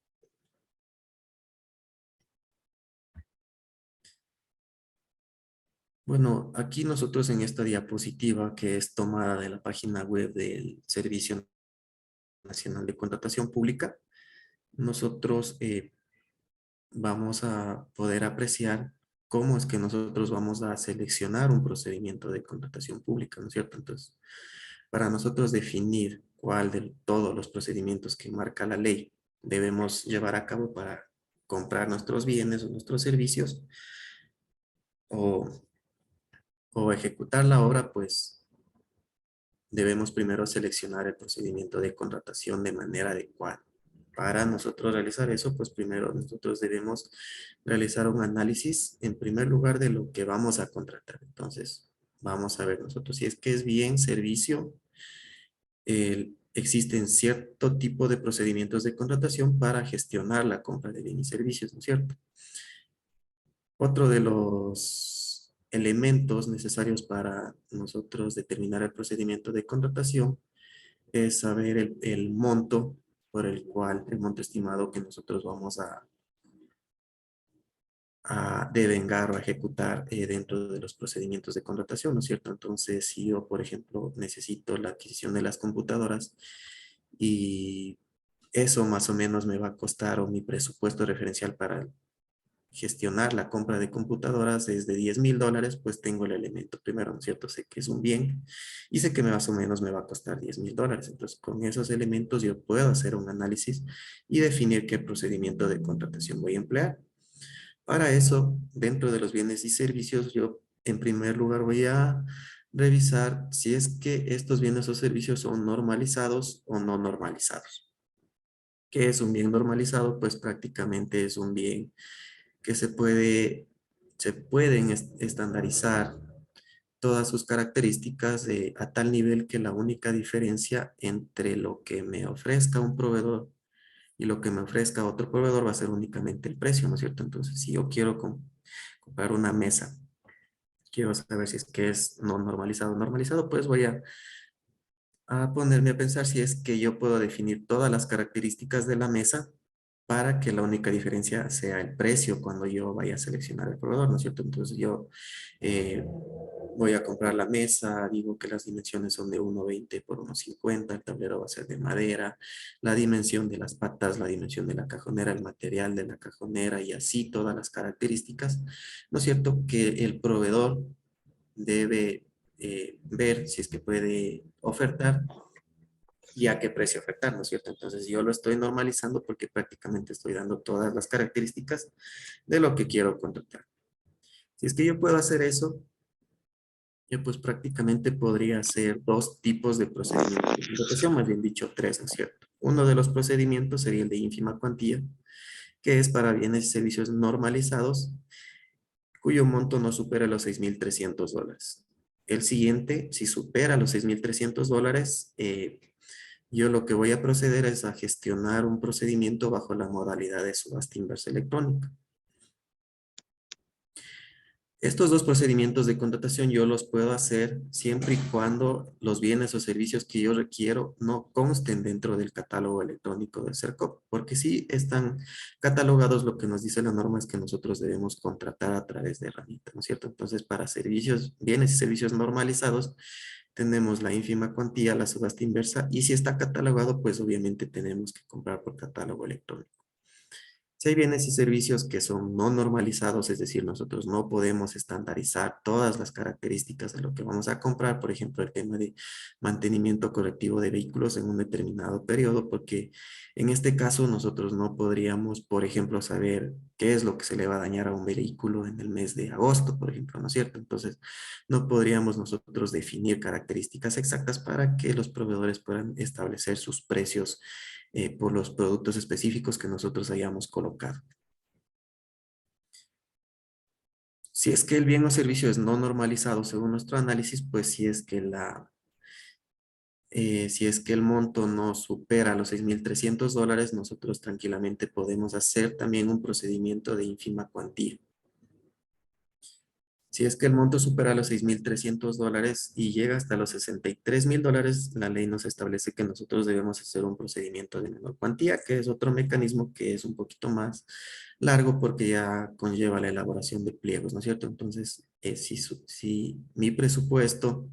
Bueno, aquí nosotros en esta diapositiva, que es tomada de la página web del Servicio Nacional de Contratación Pública, nosotros vamos a poder apreciar cómo es que nosotros vamos a seleccionar un procedimiento de contratación pública, ¿no es cierto? Entonces, para nosotros definir cuál de todos los procedimientos que marca la ley debemos llevar a cabo para comprar nuestros bienes o nuestros servicios o ejecutar la obra, pues debemos primero seleccionar el procedimiento de contratación de manera adecuada. Para nosotros realizar eso, pues primero nosotros debemos realizar un análisis en primer lugar de lo que vamos a contratar. Entonces, vamos a ver nosotros si es que es bien servicio. Existen cierto tipo de procedimientos de contratación para gestionar la compra de bienes y servicios, ¿no es cierto? Otro de los elementos necesarios para nosotros determinar el procedimiento de contratación es saber el monto por el cual, el monto estimado que nosotros vamos a devengar o a ejecutar dentro de los procedimientos de contratación, ¿no es cierto? Entonces, si yo, por ejemplo, necesito la adquisición de las computadoras y eso más o menos me va a costar, o mi presupuesto referencial para gestionar la compra de computadoras es de $10,000, pues tengo el elemento primero, ¿no es cierto? Sé que es un bien y sé que más o menos me va a costar $10,000. Entonces, con esos elementos yo puedo hacer un análisis y definir qué procedimiento de contratación voy a emplear. Para eso, dentro de los bienes y servicios, yo en primer lugar voy a revisar si es que estos bienes o servicios son normalizados o no normalizados. ¿Qué es un bien normalizado? Pues prácticamente es un bien que se pueden estandarizar todas sus características a tal nivel que la única diferencia entre lo que me ofrezca un proveedor y lo que me ofrezca otro proveedor va a ser únicamente el precio, ¿no es cierto? Entonces, si yo quiero comprar una mesa, quiero saber si es que es no normalizado o normalizado, pues voy a ponerme a pensar si es que yo puedo definir todas las características de la mesa para que la única diferencia sea el precio cuando yo vaya a seleccionar el proveedor, ¿no es cierto? Entonces yo voy a comprar la mesa, digo que las dimensiones son de 1,20 por 1,50, el tablero va a ser de madera, la dimensión de las patas, la dimensión de la cajonera, el material de la cajonera y así todas las características, ¿no es cierto? Que el proveedor debe ver si es que puede ofertar y a qué precio ofertar, ¿no es cierto? Entonces yo lo estoy normalizando porque prácticamente estoy dando todas las características de lo que quiero contratar. Si es que yo puedo hacer eso, yo pues prácticamente podría hacer dos tipos de procedimientos de contratación, más bien dicho tres, ¿no es cierto? Uno de los procedimientos sería el de ínfima cuantía, que es para bienes y servicios normalizados, cuyo monto no supera los $6,300. El siguiente, si supera los $6,300, yo lo que voy a proceder es a gestionar un procedimiento bajo la modalidad de subasta inversa electrónica. Estos dos procedimientos de contratación yo los puedo hacer siempre y cuando los bienes o servicios que yo requiero no consten dentro del catálogo electrónico del CERCOP, porque si están catalogados, lo que nos dice la norma es que nosotros debemos contratar a través de herramienta, ¿no es cierto? Entonces, para servicios, bienes y servicios normalizados, tenemos la ínfima cuantía, la subasta inversa, y si está catalogado, pues obviamente tenemos que comprar por catálogo electrónico. Si hay bienes y servicios que son no normalizados, es decir, nosotros no podemos estandarizar todas las características de lo que vamos a comprar, por ejemplo, el tema de mantenimiento correctivo de vehículos en un determinado periodo, porque en este caso nosotros no podríamos, por ejemplo, saber qué es lo que se le va a dañar a un vehículo en el mes de agosto, por ejemplo, ¿no es cierto? Entonces, no podríamos nosotros definir características exactas para que los proveedores puedan establecer sus precios por los productos específicos que nosotros hayamos colocado. Si es que el bien o servicio es no normalizado según nuestro análisis, pues si es que el monto no supera los $6,300, nosotros tranquilamente podemos hacer también un procedimiento de ínfima cuantía. Si es que el monto supera los $6,300 y llega hasta los $63,000, la ley nos establece que nosotros debemos hacer un procedimiento de menor cuantía, que es otro mecanismo que es un poquito más largo porque ya conlleva la elaboración de pliegos, ¿no es cierto? Entonces, si mi presupuesto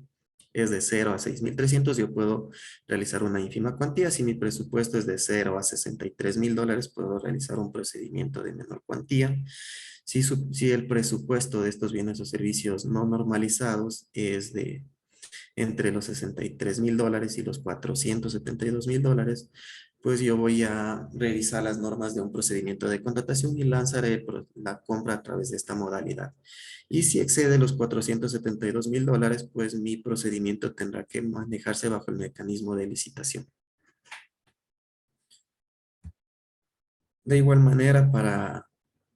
es de 0 a 6,300, yo puedo realizar una ínfima cuantía. Si mi presupuesto es de 0 a $63,000, puedo realizar un procedimiento de menor cuantía. Si el presupuesto de estos bienes o servicios no normalizados es de entre los $63,000 y los $472,000, pues yo voy a revisar las normas de un procedimiento de contratación y lanzaré la compra a través de esta modalidad. Y si excede los $472,000, pues mi procedimiento tendrá que manejarse bajo el mecanismo de licitación. De igual manera, para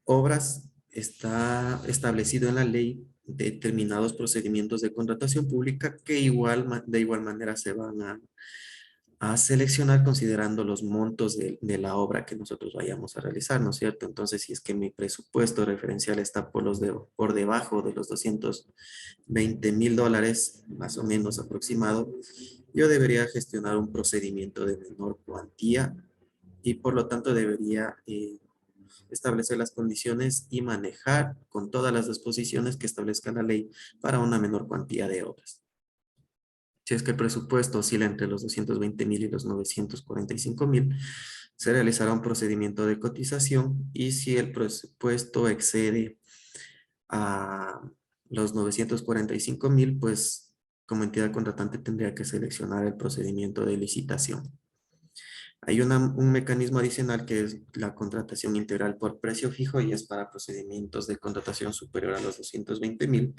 obras está establecido en la ley determinados procedimientos de contratación pública que de igual manera se van a seleccionar considerando los montos de la obra que nosotros vayamos a realizar, ¿no es cierto? Entonces, si es que mi presupuesto referencial está por debajo de los $220,000, más o menos aproximado, yo debería gestionar un procedimiento de menor cuantía y por lo tanto debería establecer las condiciones y manejar con todas las disposiciones que establezca la ley para una menor cuantía de obras. Si es que el presupuesto oscila entre los 220,000 y los 945,000, se realizará un procedimiento de cotización y si el presupuesto excede a los 945,000, pues como entidad contratante tendría que seleccionar el procedimiento de licitación. Hay un mecanismo adicional que es la contratación integral por precio fijo y es para procedimientos de contratación superior a los 220,000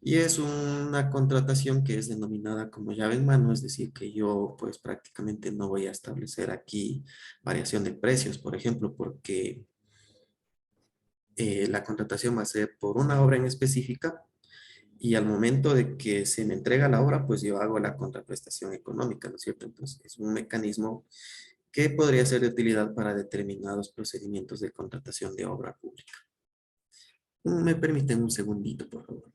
y es una contratación que es denominada como llave en mano, es decir, que yo pues prácticamente no voy a establecer aquí variación de precios, por ejemplo, porque la contratación va a ser por una obra en específica y al momento de que se me entrega la obra, pues yo hago la contraprestación económica, ¿no es cierto? Entonces es un mecanismo que podría ser de utilidad para determinados procedimientos de contratación de obra pública. Me permiten un segundito, por favor.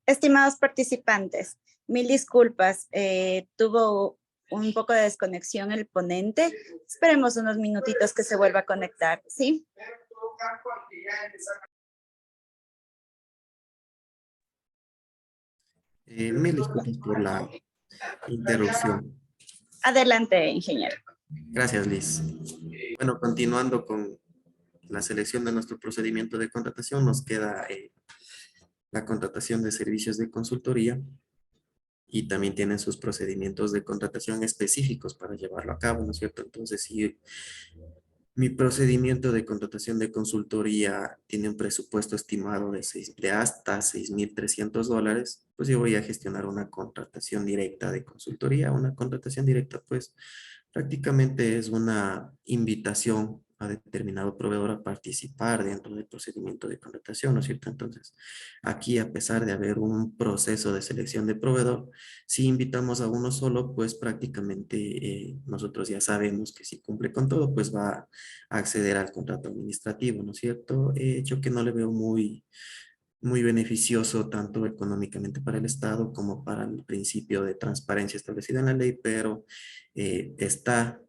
Estimados participantes, mil disculpas. Tuvo un poco de desconexión el ponente. Esperemos unos minutitos que se vuelva a conectar, ¿sí? Mil disculpas por la interrupción. Adelante, ingeniero. Gracias, Liz. Bueno, continuando con la selección de nuestro procedimiento de contratación, nos queda la contratación de servicios de consultoría y también tienen sus procedimientos de contratación específicos para llevarlo a cabo, ¿no es cierto? Entonces, si mi procedimiento de contratación de consultoría tiene un presupuesto estimado de hasta $6,300, pues yo voy a gestionar una contratación directa de consultoría. Una contratación directa, pues prácticamente es una invitación a determinado proveedor a participar dentro del procedimiento de contratación, ¿no es cierto? Entonces, aquí a pesar de haber un proceso de selección de proveedor, si invitamos a uno solo, pues prácticamente nosotros ya sabemos que si cumple con todo, pues va a acceder al contrato administrativo, ¿no es cierto? Hecho que no le veo muy beneficioso tanto económicamente para el Estado como para el principio de transparencia establecido en la ley, pero está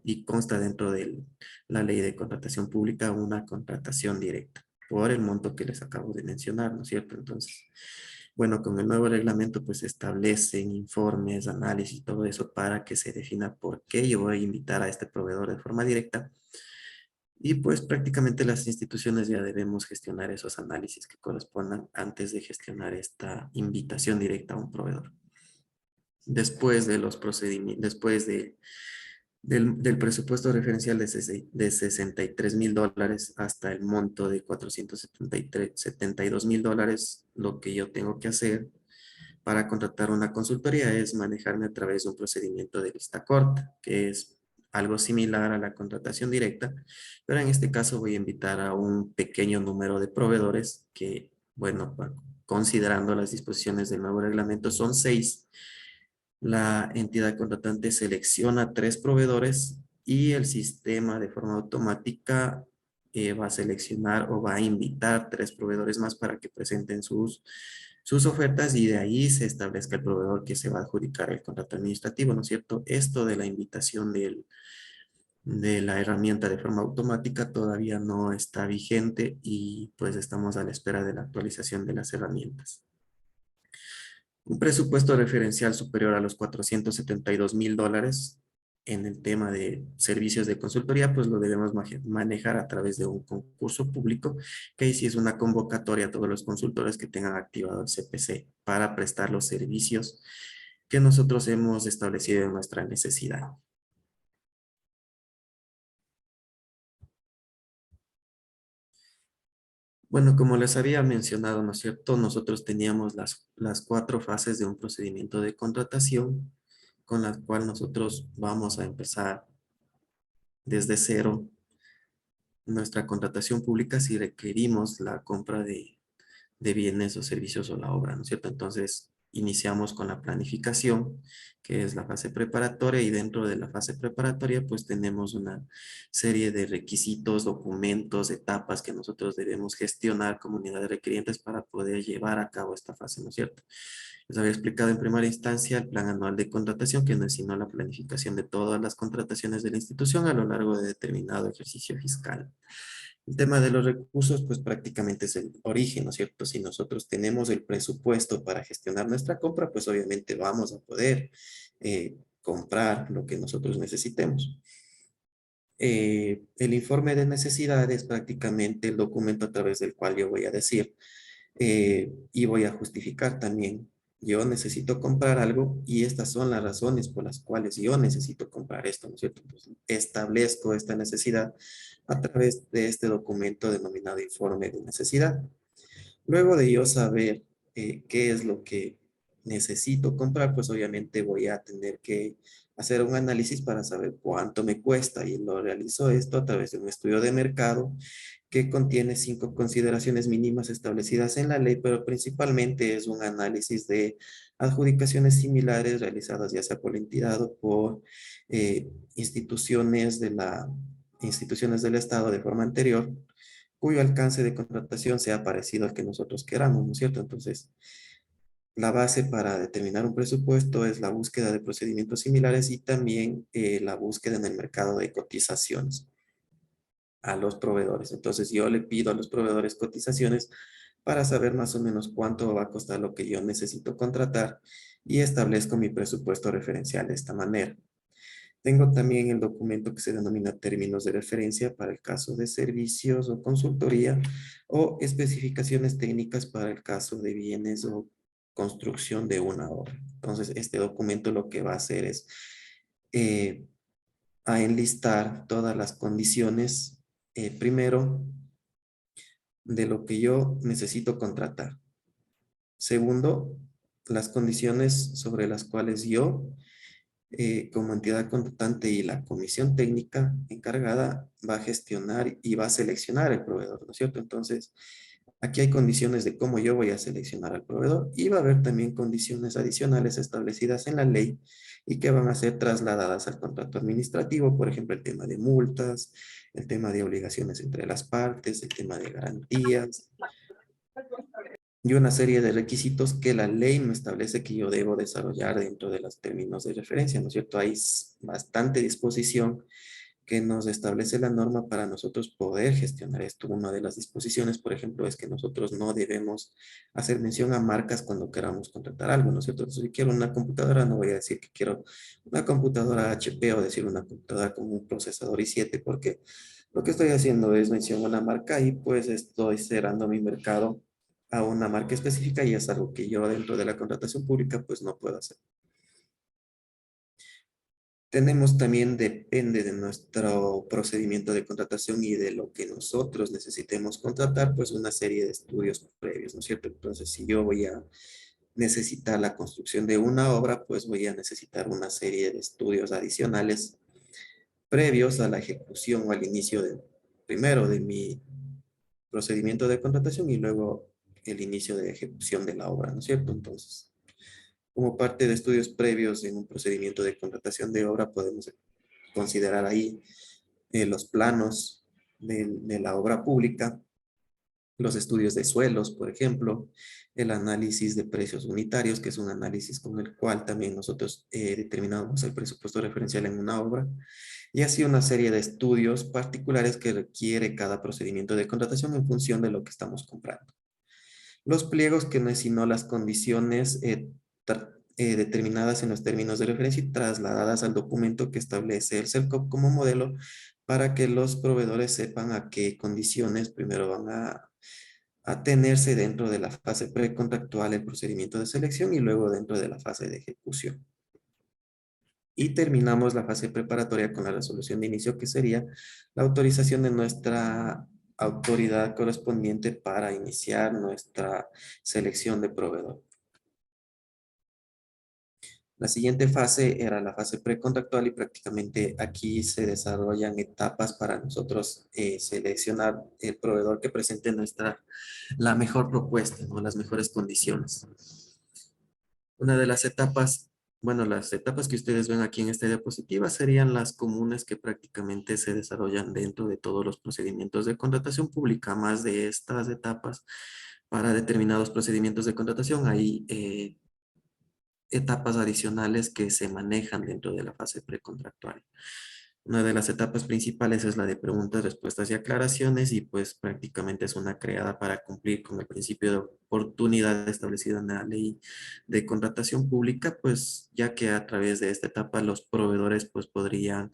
y consta dentro de la ley de contratación pública una contratación directa por el monto que les acabo de mencionar, ¿no es cierto? Entonces, bueno, con el nuevo reglamento pues se establecen informes, análisis, todo eso para que se defina por qué yo voy a invitar a este proveedor de forma directa. Y pues prácticamente las instituciones ya debemos gestionar esos análisis que correspondan antes de gestionar esta invitación directa a un proveedor. Después de los procedimientos, después del presupuesto referencial de $63,000 hasta el monto de $472,000, lo que yo tengo que hacer para contratar una consultoría es manejarme a través de un procedimiento de lista corta, que es algo similar a la contratación directa, pero en este caso voy a invitar a un pequeño número de proveedores que, bueno, considerando las disposiciones del nuevo reglamento, son 6. La entidad contratante selecciona 3 proveedores y el sistema de forma automática va a seleccionar o va a invitar 3 proveedores más para que presenten sus ofertas y de ahí se establezca el proveedor que se va a adjudicar el contrato administrativo, ¿no es cierto? Esto de la invitación de la herramienta de forma automática todavía no está vigente y pues estamos a la espera de la actualización de las herramientas. Un presupuesto referencial superior a los $472,000 en el tema de servicios de consultoría, pues lo debemos manejar a través de un concurso público, que ahí sí es una convocatoria a todos los consultores que tengan activado el CPC para prestar los servicios que nosotros hemos establecido en nuestra necesidad. Bueno, como les había mencionado, ¿no es cierto? Nosotros teníamos las 4 fases de un procedimiento de contratación con las cuales nosotros vamos a empezar desde cero nuestra contratación pública si requerimos la compra de bienes o servicios o la obra, ¿no es cierto? Entonces, iniciamos con la planificación, que es la fase preparatoria, y dentro de la fase preparatoria, pues tenemos una serie de requisitos, documentos, etapas que nosotros debemos gestionar como unidad de requirientes para poder llevar a cabo esta fase, ¿no es cierto? Les había explicado en primera instancia el plan anual de contratación, que no es sino la planificación de todas las contrataciones de la institución a lo largo de determinado ejercicio fiscal. El tema de los recursos, pues prácticamente es el origen, ¿no es cierto? Si nosotros tenemos el presupuesto para gestionar nuestra compra, pues obviamente vamos a poder comprar lo que nosotros necesitemos. El informe de necesidades es prácticamente el documento a través del cual yo voy a decir y voy a justificar también. Yo necesito comprar algo y estas son las razones por las cuales yo necesito comprar esto, ¿no es cierto? Pues establezco esta necesidad a través de este documento denominado informe de necesidad. Luego de yo saber qué es lo que necesito comprar, pues obviamente voy a tener que hacer un análisis para saber cuánto me cuesta y lo realizo esto a través de un estudio de mercado que contiene 5 consideraciones mínimas establecidas en la ley, pero principalmente es un análisis de adjudicaciones similares realizadas ya sea por la entidad o por instituciones del Estado de forma anterior, cuyo alcance de contratación sea parecido al que nosotros queramos, ¿no es cierto? Entonces, La base para determinar un presupuesto es la búsqueda de procedimientos similares y también la búsqueda en el mercado de cotizaciones a los proveedores. Entonces yo le pido a los proveedores cotizaciones para saber más o menos cuánto va a costar lo que yo necesito contratar y establezco mi presupuesto referencial de esta manera. Tengo también el documento que se denomina términos de referencia para el caso de servicios o consultoría o especificaciones técnicas para el caso de bienes o construcción de una obra. Entonces, este documento lo que va a hacer es a enlistar todas las condiciones, primero, de lo que yo necesito contratar. Segundo, las condiciones sobre las cuales yo como entidad contratante y la comisión técnica encargada va a gestionar y va a seleccionar el proveedor, ¿no es cierto? Entonces, aquí hay condiciones de cómo yo voy a seleccionar al proveedor y va a haber también condiciones adicionales establecidas en la ley y que van a ser trasladadas al contrato administrativo, por ejemplo, el tema de multas, el tema de obligaciones entre las partes, el tema de garantías, y una serie de requisitos que la ley me establece que yo debo desarrollar dentro de los términos de referencia, ¿no es cierto? Hay bastante disposición que nos establece la norma para nosotros poder gestionar esto. Una de las disposiciones, por ejemplo, es que nosotros no debemos hacer mención a marcas cuando queramos contratar algo, ¿no es cierto? Entonces, si quiero una computadora, no voy a decir que quiero una computadora HP o decir una computadora con un procesador i7, porque lo que estoy haciendo es mención a una marca y pues estoy cerrando mi mercado a una marca específica y es algo que yo dentro de la contratación pública pues no puedo hacer. Tenemos también, depende de nuestro procedimiento de contratación y de lo que nosotros necesitemos contratar, pues una serie de estudios previos, ¿no es cierto? Entonces, si yo voy a necesitar la construcción de una obra, pues voy a necesitar una serie de estudios adicionales previos a la ejecución o al inicio primero de mi procedimiento de contratación y luego el inicio de ejecución de la obra, ¿no es cierto? Entonces, como parte de estudios previos en un procedimiento de contratación de obra, podemos considerar ahí los planos de la obra pública, los estudios de suelos, por ejemplo, el análisis de precios unitarios, que es un análisis con el cual también nosotros determinamos el presupuesto referencial en una obra, y así una serie de estudios particulares que requiere cada procedimiento de contratación en función de lo que estamos comprando. Los pliegos que no es sino las condiciones determinadas en los términos de referencia y trasladadas al documento que establece el CERCOP como modelo para que los proveedores sepan a qué condiciones primero van a tenerse dentro de la fase precontractual el procedimiento de selección y luego dentro de la fase de ejecución. Y terminamos la fase preparatoria con la resolución de inicio, que sería la autorización de nuestra autoridad correspondiente para iniciar nuestra selección de proveedor. La siguiente fase era la fase precontractual y prácticamente aquí se desarrollan etapas para nosotros seleccionar el proveedor que presente la mejor propuesta, ¿no? Las mejores condiciones. Una de las etapas, bueno, las etapas que ustedes ven aquí en esta diapositiva serían las comunes que prácticamente se desarrollan dentro de todos los procedimientos de contratación pública. Más de estas etapas para determinados procedimientos de contratación hay etapas adicionales que se manejan dentro de la fase precontractual. Una de las etapas principales es la de preguntas, respuestas y aclaraciones y pues prácticamente es una creada para cumplir con el principio de oportunidad establecido en la ley de contratación pública, pues ya que a través de esta etapa los proveedores pues podrían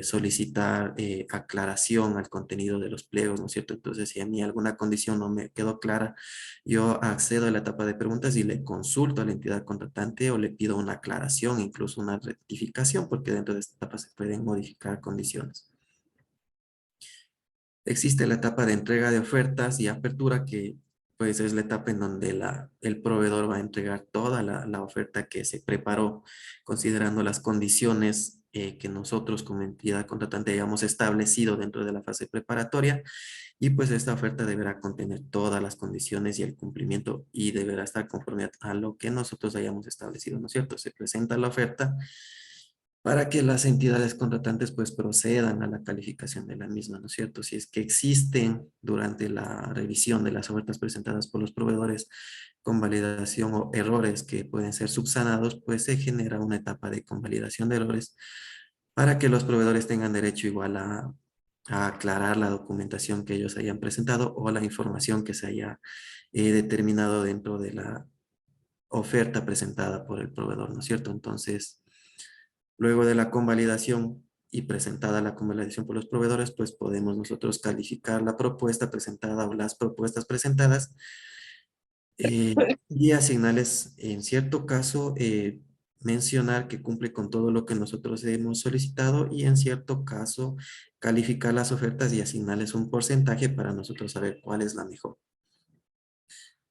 solicitar aclaración al contenido de los pliegos, ¿no es cierto? Entonces si a mí alguna condición no me quedó clara, yo accedo a la etapa de preguntas y le consulto a la entidad contratante o le pido una aclaración, incluso una rectificación, porque dentro de esta etapa se pueden modificar condiciones. Existe la etapa de entrega de ofertas y apertura, que pues es la etapa en donde el proveedor va a entregar toda la oferta que se preparó, considerando las condiciones que nosotros como entidad contratante hayamos establecido dentro de la fase preparatoria. Y pues esta oferta deberá contener todas las condiciones y el cumplimiento y deberá estar conforme a lo que nosotros hayamos establecido, ¿no es cierto? Se presenta la oferta para que las entidades contratantes pues procedan a la calificación de la misma, ¿no es cierto? Si es que existen durante la revisión de las ofertas presentadas por los proveedores convalidación o errores que pueden ser subsanados, pues se genera una etapa de convalidación de errores para que los proveedores tengan derecho igual a aclarar la documentación que ellos hayan presentado o la información que se haya determinado dentro de la oferta presentada por el proveedor, ¿no es cierto? Entonces, luego de la convalidación y presentada la convalidación por los proveedores, pues podemos nosotros calificar la propuesta presentada o las propuestas presentadas y asignarles, en cierto caso, mencionar que cumple con todo lo que nosotros hemos solicitado y en cierto caso calificar las ofertas y asignarles un porcentaje para nosotros saber cuál es la mejor.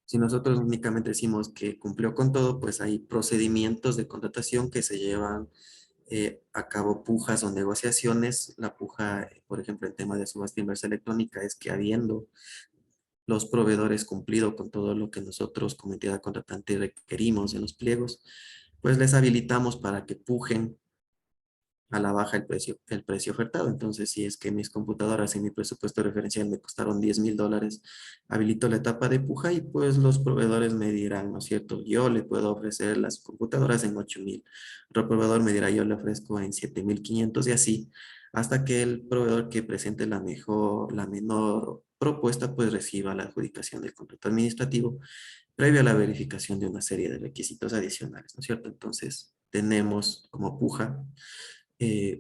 Si nosotros únicamente decimos que cumplió con todo, pues hay procedimientos de contratación que se llevan a cabo pujas o negociaciones. La puja, por ejemplo, en tema de subasta inversa electrónica es que habiendo los proveedores cumplido con todo lo que nosotros como entidad contratante requerimos en los pliegos, pues les habilitamos para que pujen a la baja el precio ofertado. Entonces, si es que mis computadoras en mi presupuesto referencial me costaron $10,000, habilito la etapa de puja y pues los proveedores me dirán, ¿no es cierto? Yo le puedo ofrecer las computadoras en 8,000. Otro proveedor me dirá, yo le ofrezco en 7,500 y así, hasta que el proveedor que presente la menor propuesta, pues reciba la adjudicación del contrato administrativo previo a la verificación de una serie de requisitos adicionales, ¿no es cierto? Entonces, tenemos como puja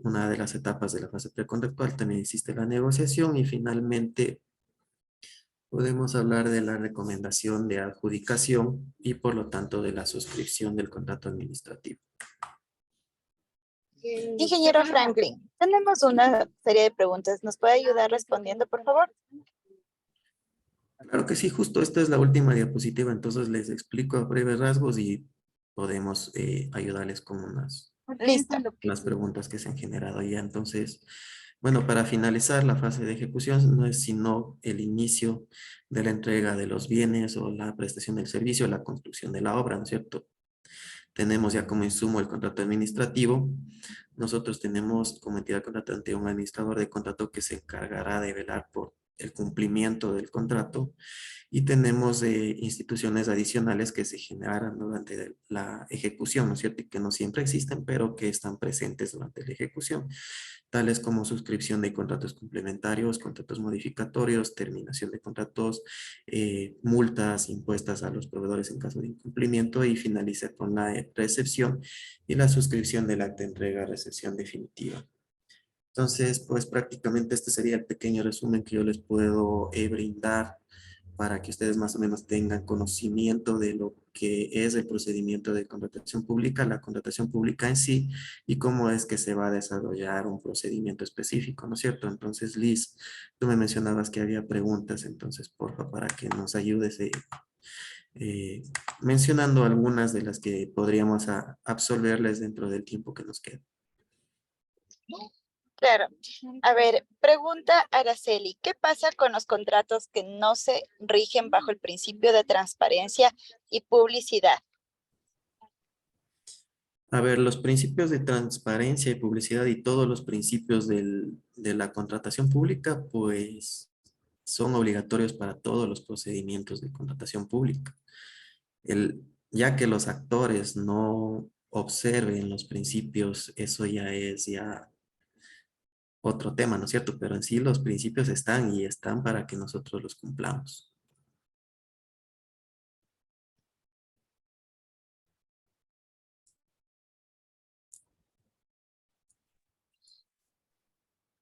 una de las etapas de la fase precontractual, también existe la negociación y finalmente podemos hablar de la recomendación de adjudicación y por lo tanto de la suscripción del contrato administrativo. Ingeniero Franklin, tenemos una serie de preguntas. ¿Nos puede ayudar respondiendo, por favor? Claro que sí, justo esta es la última diapositiva, entonces les explico a breves rasgos y podemos ayudarles con Listo. las preguntas que se han generado ya. Entonces, bueno, para finalizar la fase de ejecución no es sino el inicio de la entrega de los bienes o la prestación del servicio, la construcción de la obra, ¿no es cierto? Tenemos ya como insumo el contrato administrativo. Nosotros tenemos como entidad contratante un administrador de contrato que se encargará de velar por el cumplimiento del contrato y tenemos instituciones adicionales que se generan durante la ejecución, ¿no es cierto? Y que no siempre existen, pero que están presentes durante la ejecución, tales como suscripción de contratos complementarios, contratos modificatorios, terminación de contratos, multas impuestas a los proveedores en caso de incumplimiento y finaliza con la recepción y la suscripción del acta de entrega-recepción definitiva. Entonces, pues prácticamente este sería el pequeño resumen que yo les puedo brindar para que ustedes más o menos tengan conocimiento de lo que es el procedimiento de contratación pública, la contratación pública en sí y cómo es que se va a desarrollar un procedimiento específico, ¿no es cierto? Entonces, Liz, tú me mencionabas que había preguntas, entonces, porfa, para que nos ayudes mencionando algunas de las que podríamos absolverles dentro del tiempo que nos queda. Claro. A ver, pregunta Araceli, ¿qué pasa con los contratos que no se rigen bajo el principio de transparencia y publicidad? A ver, los principios de transparencia y publicidad y todos los principios de la contratación pública, pues son obligatorios para todos los procedimientos de contratación pública. Ya que los actores no observen los principios, eso ya es otro tema, ¿no es cierto? Pero en sí los principios están y están para que nosotros los cumplamos.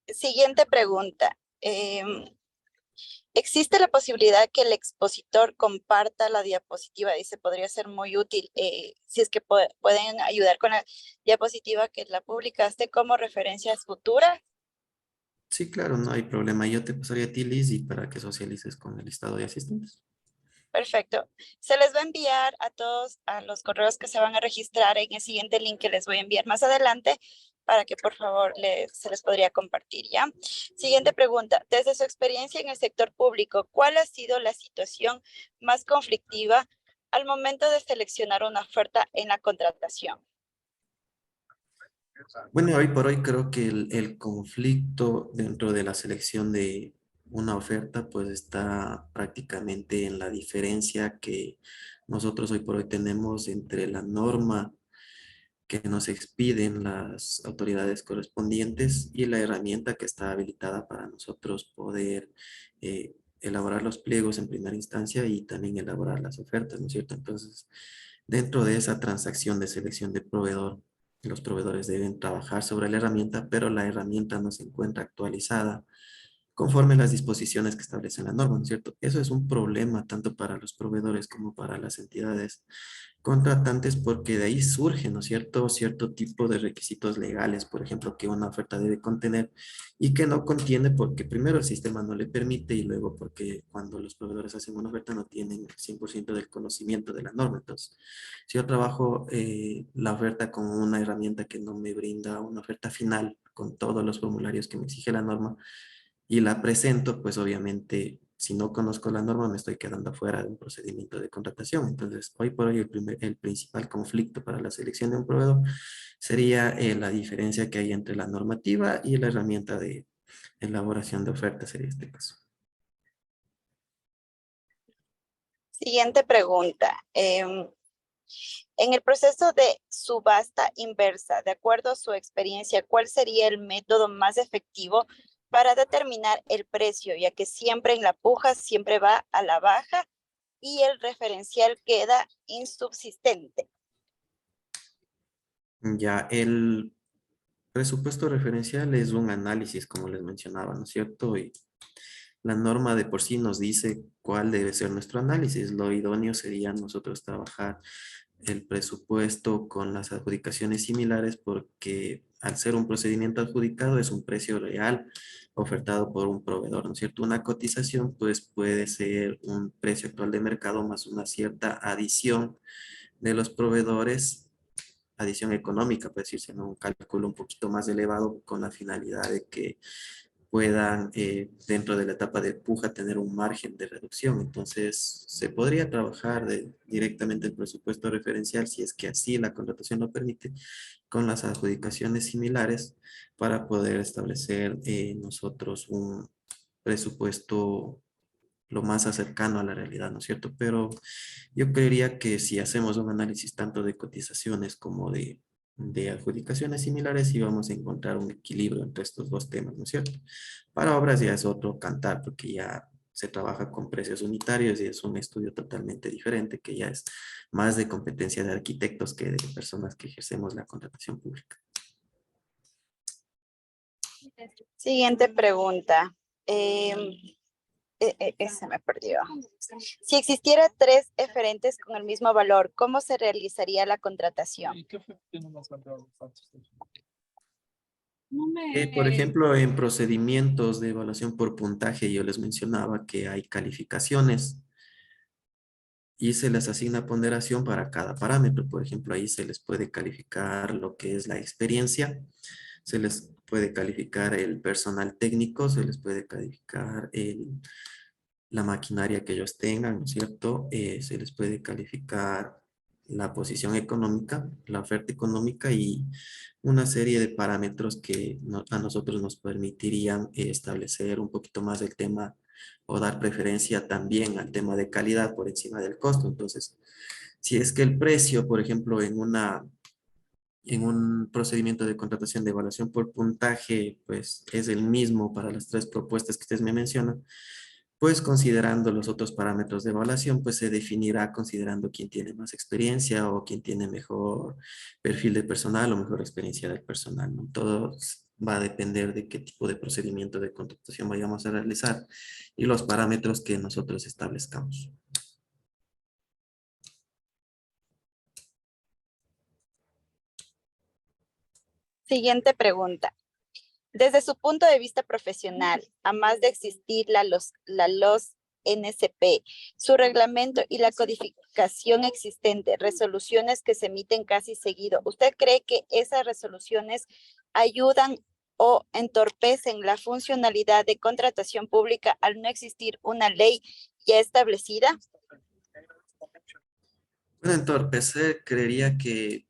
Siguiente pregunta. ¿Existe la posibilidad que el expositor comparta la diapositiva? Dice, podría ser muy útil si es que pueden ayudar con la diapositiva que la publicaste como referencias futuras. Sí, claro, no hay problema. Yo te pasaría a ti, Liz, y para que socialices con el listado de asistentes. Perfecto. Se les va a enviar a todos a los correos que se van a registrar en el siguiente link que les voy a enviar más adelante para que por favor se les podría compartir, ¿ya? Siguiente pregunta. Desde su experiencia en el sector público, ¿cuál ha sido la situación más conflictiva al momento de seleccionar una oferta en la contratación? Bueno, hoy por hoy creo que el conflicto dentro de la selección de una oferta pues está prácticamente en la diferencia que nosotros hoy por hoy tenemos entre la norma que nos expiden las autoridades correspondientes y la herramienta que está habilitada para nosotros poder elaborar los pliegos en primera instancia y también elaborar las ofertas, ¿no es cierto? Entonces, dentro de esa transacción de selección de proveedor, los proveedores deben trabajar sobre la herramienta, pero la herramienta no se encuentra actualizada conforme las disposiciones que establece la norma, ¿no es cierto? Eso es un problema tanto para los proveedores como para las entidades contratantes porque de ahí surge, ¿no es cierto?, cierto tipo de requisitos legales, por ejemplo, que una oferta debe contener y que no contiene porque primero el sistema no le permite y luego porque cuando los proveedores hacen una oferta no tienen el 100% del conocimiento de la norma. Entonces, si yo trabajo la oferta con una herramienta que no me brinda una oferta final con todos los formularios que me exige la norma, y la presento, pues obviamente, si no conozco la norma, me estoy quedando fuera de un procedimiento de contratación. Entonces, hoy por hoy, el principal conflicto para la selección de un proveedor sería la diferencia que hay entre la normativa y la herramienta de elaboración de ofertas, sería este caso. Siguiente pregunta. En el proceso de subasta inversa, de acuerdo a su experiencia, ¿cuál sería el método más efectivo para determinar el precio, ya que siempre en la puja siempre va a la baja y el referencial queda insubsistente? Ya, el presupuesto referencial es un análisis, como les mencionaba, ¿no es cierto? Y la norma de por sí nos dice cuál debe ser nuestro análisis. Lo idóneo sería nosotros trabajar el presupuesto con las adjudicaciones similares porque al ser un procedimiento adjudicado es un precio real ofertado por un proveedor, ¿no es cierto? Una cotización pues puede ser un precio actual de mercado más una cierta adición de los proveedores, adición económica, puede decirse, ¿no? Un cálculo un poquito más elevado con la finalidad de que puedan dentro de la etapa de puja tener un margen de reducción. Entonces, se podría trabajar directamente el presupuesto referencial, si es que así la contratación lo permite, con las adjudicaciones similares para poder establecer nosotros un presupuesto lo más cercano a la realidad, ¿no es cierto? Pero yo creería que si hacemos un análisis tanto de cotizaciones como de adjudicaciones similares, sí vamos a encontrar un equilibrio entre estos dos temas, ¿no es cierto? Para obras ya es otro cantar, porque ya se trabaja con precios unitarios y es un estudio totalmente diferente, que ya es más de competencia de arquitectos que de personas que ejercemos la contratación pública. Siguiente pregunta. Se me perdió. Si existiera 3 eferentes con el mismo valor, ¿cómo se realizaría la contratación? Por ejemplo, en procedimientos de evaluación por puntaje, yo les mencionaba que hay calificaciones y se les asigna ponderación para cada parámetro. Por ejemplo, ahí se les puede calificar lo que es la experiencia, se les puede calificar el personal técnico, se les puede calificar la maquinaria que ellos tengan, ¿no es cierto? Se les puede calificar la posición económica, la oferta económica y una serie de parámetros que a nosotros nos permitirían establecer un poquito más el tema o dar preferencia también al tema de calidad por encima del costo. Entonces, si es que el precio, por ejemplo, en un procedimiento de contratación de evaluación por puntaje, pues es el mismo para las 3 propuestas que ustedes me mencionan, pues considerando los otros parámetros de evaluación, pues se definirá considerando quién tiene más experiencia o quién tiene mejor perfil de personal o mejor experiencia del personal, ¿no? Todo va a depender de qué tipo de procedimiento de contratación vayamos a realizar y los parámetros que nosotros establezcamos. Siguiente pregunta. Desde su punto de vista profesional, a más de existir la LOS NSP, su reglamento y la codificación existente, resoluciones que se emiten casi seguido, ¿usted cree que esas resoluciones ayudan o entorpecen la funcionalidad de contratación pública al no existir una ley ya establecida? Bueno, entorpecer, creería que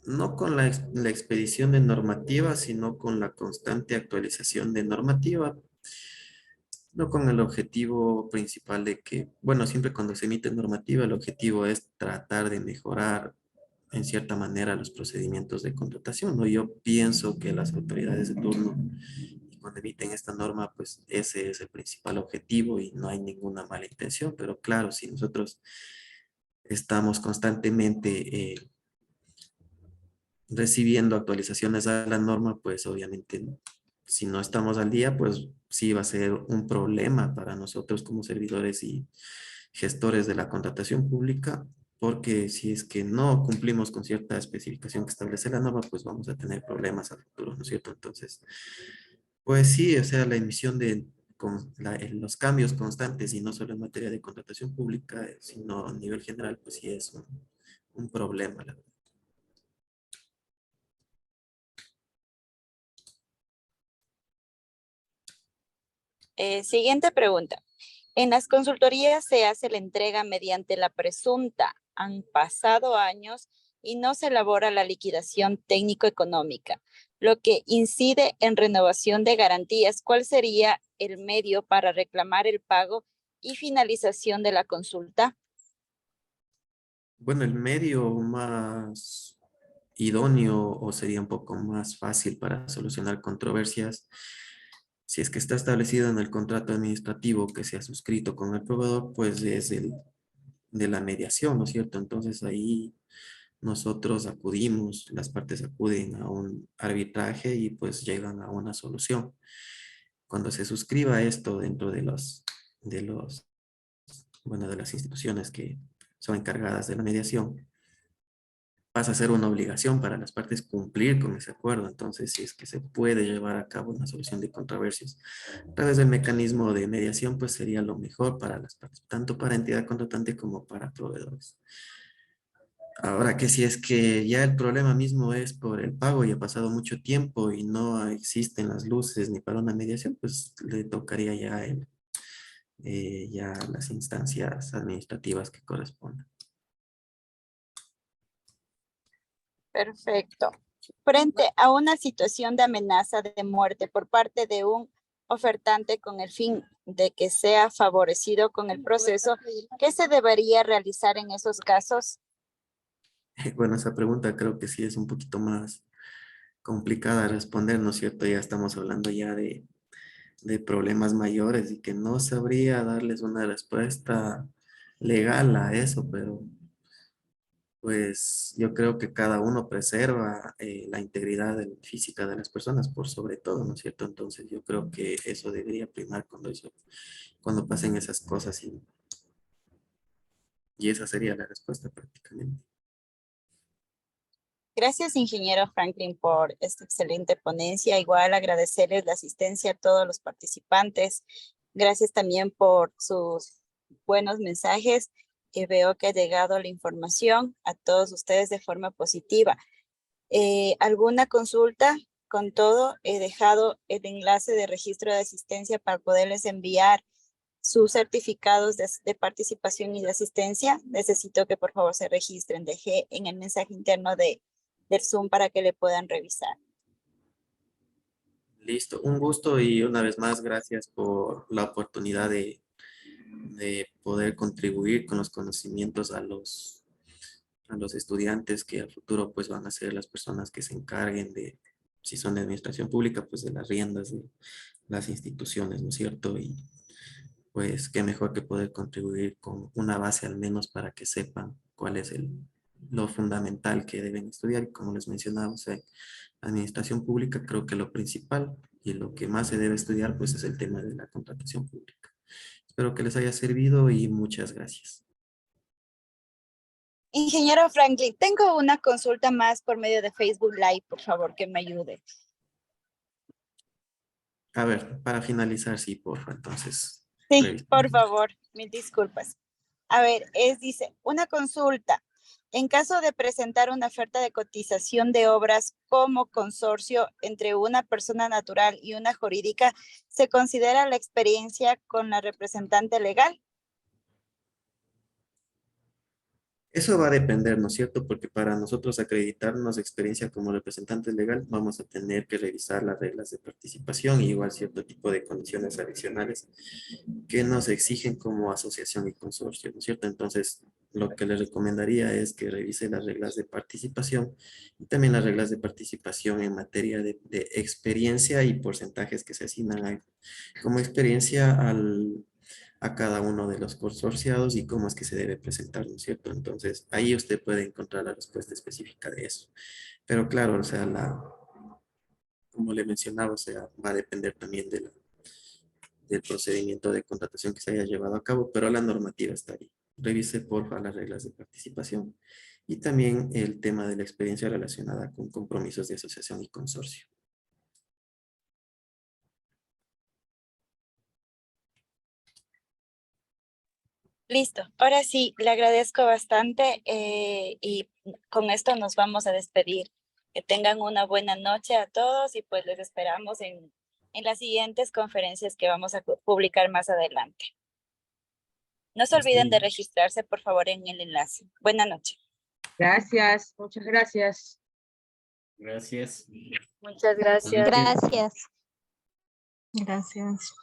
no con la expedición de normativa, sino con la constante actualización de normativa, no con el objetivo principal de que, bueno, siempre cuando se emite normativa, el objetivo es tratar de mejorar en cierta manera los procedimientos de contratación, ¿no? Yo pienso que las autoridades de turno, cuando emiten esta norma, pues ese es el principal objetivo y no hay ninguna mala intención, pero claro, si nosotros estamos constantemente recibiendo actualizaciones a la norma, pues obviamente si no estamos al día, pues sí va a ser un problema para nosotros como servidores y gestores de la contratación pública, porque si es que no cumplimos con cierta especificación que establece la norma, pues vamos a tener problemas a futuro, ¿no es cierto? Entonces, pues sí, o sea, la emisión de los cambios constantes y no solo en materia de contratación pública, sino a nivel general, pues sí es un problema, la verdad. Siguiente pregunta. En las consultorías se hace la entrega mediante la presunta. Han pasado años y no se elabora la liquidación técnico-económica, lo que incide en renovación de garantías. ¿Cuál sería el medio para reclamar el pago y finalización de la consulta? Bueno, el medio más idóneo o sería un poco más fácil para solucionar controversias, si es que está establecido en el contrato administrativo que se ha suscrito con el proveedor, pues es el de la mediación, ¿no es cierto? Entonces ahí nosotros acudimos, las partes acuden a un arbitraje y pues llegan a una solución. Cuando se suscriba esto dentro bueno, de las instituciones que son encargadas de la mediación, pasa a ser una obligación para las partes cumplir con ese acuerdo. Entonces, si es que se puede llevar a cabo una solución de controversias a través del mecanismo de mediación, pues sería lo mejor para las partes, tanto para entidad contratante como para proveedores. Ahora que si es que ya el problema mismo es por el pago y ha pasado mucho tiempo y no existen las luces ni para una mediación, pues le tocaría ya las instancias administrativas que correspondan. Perfecto. Frente a una situación de amenaza de muerte por parte de un ofertante con el fin de que sea favorecido con el proceso, ¿qué se debería realizar en esos casos? Bueno, esa pregunta creo que sí es un poquito más complicada de responder, ¿no es cierto? Ya estamos hablando ya de problemas mayores y que no sabría darles una respuesta legal a eso, pero pues yo creo que cada uno preserva la integridad física de las personas por sobre todo, ¿no es cierto? Entonces yo creo que eso debería primar cuando pasen esas cosas y esa sería la respuesta prácticamente. Gracias, ingeniero Franklin, por esta excelente ponencia. Igual agradecerles la asistencia a todos los participantes. Gracias también por sus buenos mensajes. Veo que ha llegado la información a todos ustedes de forma positiva. ¿Alguna consulta? Con todo, he dejado el enlace de registro de asistencia para poderles enviar sus certificados de participación y de asistencia. Necesito que por favor se registren. Dejé en el mensaje interno del Zoom para que le puedan revisar. Listo, un gusto y una vez más gracias por la oportunidad de poder contribuir con los conocimientos a los estudiantes que a futuro pues van a ser las personas que se encarguen de, si son de administración pública, pues de las riendas de las instituciones, ¿no es cierto? Y pues qué mejor que poder contribuir con una base al menos para que sepan cuál es lo fundamental que deben estudiar. Y como les mencionamos, administración pública, creo que lo principal y lo que más se debe estudiar pues es el tema de la contratación pública. Espero que les haya servido y muchas gracias. Ingeniero Franklin, tengo una consulta más por medio de Facebook Live, por favor, que me ayude. A ver, para finalizar, sí, porfa, entonces. Sí, revisemos. por favor, mil disculpas. A ver, dice, una consulta. En caso de presentar una oferta de cotización de obras como consorcio entre una persona natural y una jurídica, ¿se considera la experiencia con la representante legal? Eso va a depender, ¿no es cierto? Porque para nosotros acreditarnos experiencia como representante legal, vamos a tener que revisar las reglas de participación y igual cierto tipo de condiciones adicionales que nos exigen como asociación y consorcio, ¿no es cierto? Entonces, lo que le recomendaría es que revise las reglas de participación y también las reglas de participación en materia de experiencia y porcentajes que se asignan como experiencia a cada uno de los consorciados y cómo es que se debe presentar, ¿no es cierto? Entonces, ahí usted puede encontrar la respuesta específica de eso. Pero claro, o sea, como le mencionaba, o sea, va a depender también del procedimiento de contratación que se haya llevado a cabo, pero la normativa está ahí. Revise, porfa, las reglas de participación y también el tema de la experiencia relacionada con compromisos de asociación y consorcio. Listo. Ahora sí, le agradezco bastante y con esto nos vamos a despedir. Que tengan una buena noche a todos y pues les esperamos en las siguientes conferencias que vamos a publicar más adelante. No se olviden de registrarse, por favor, en el enlace. Buenas noches. Gracias, muchas gracias. Gracias. Muchas gracias. Gracias. Gracias.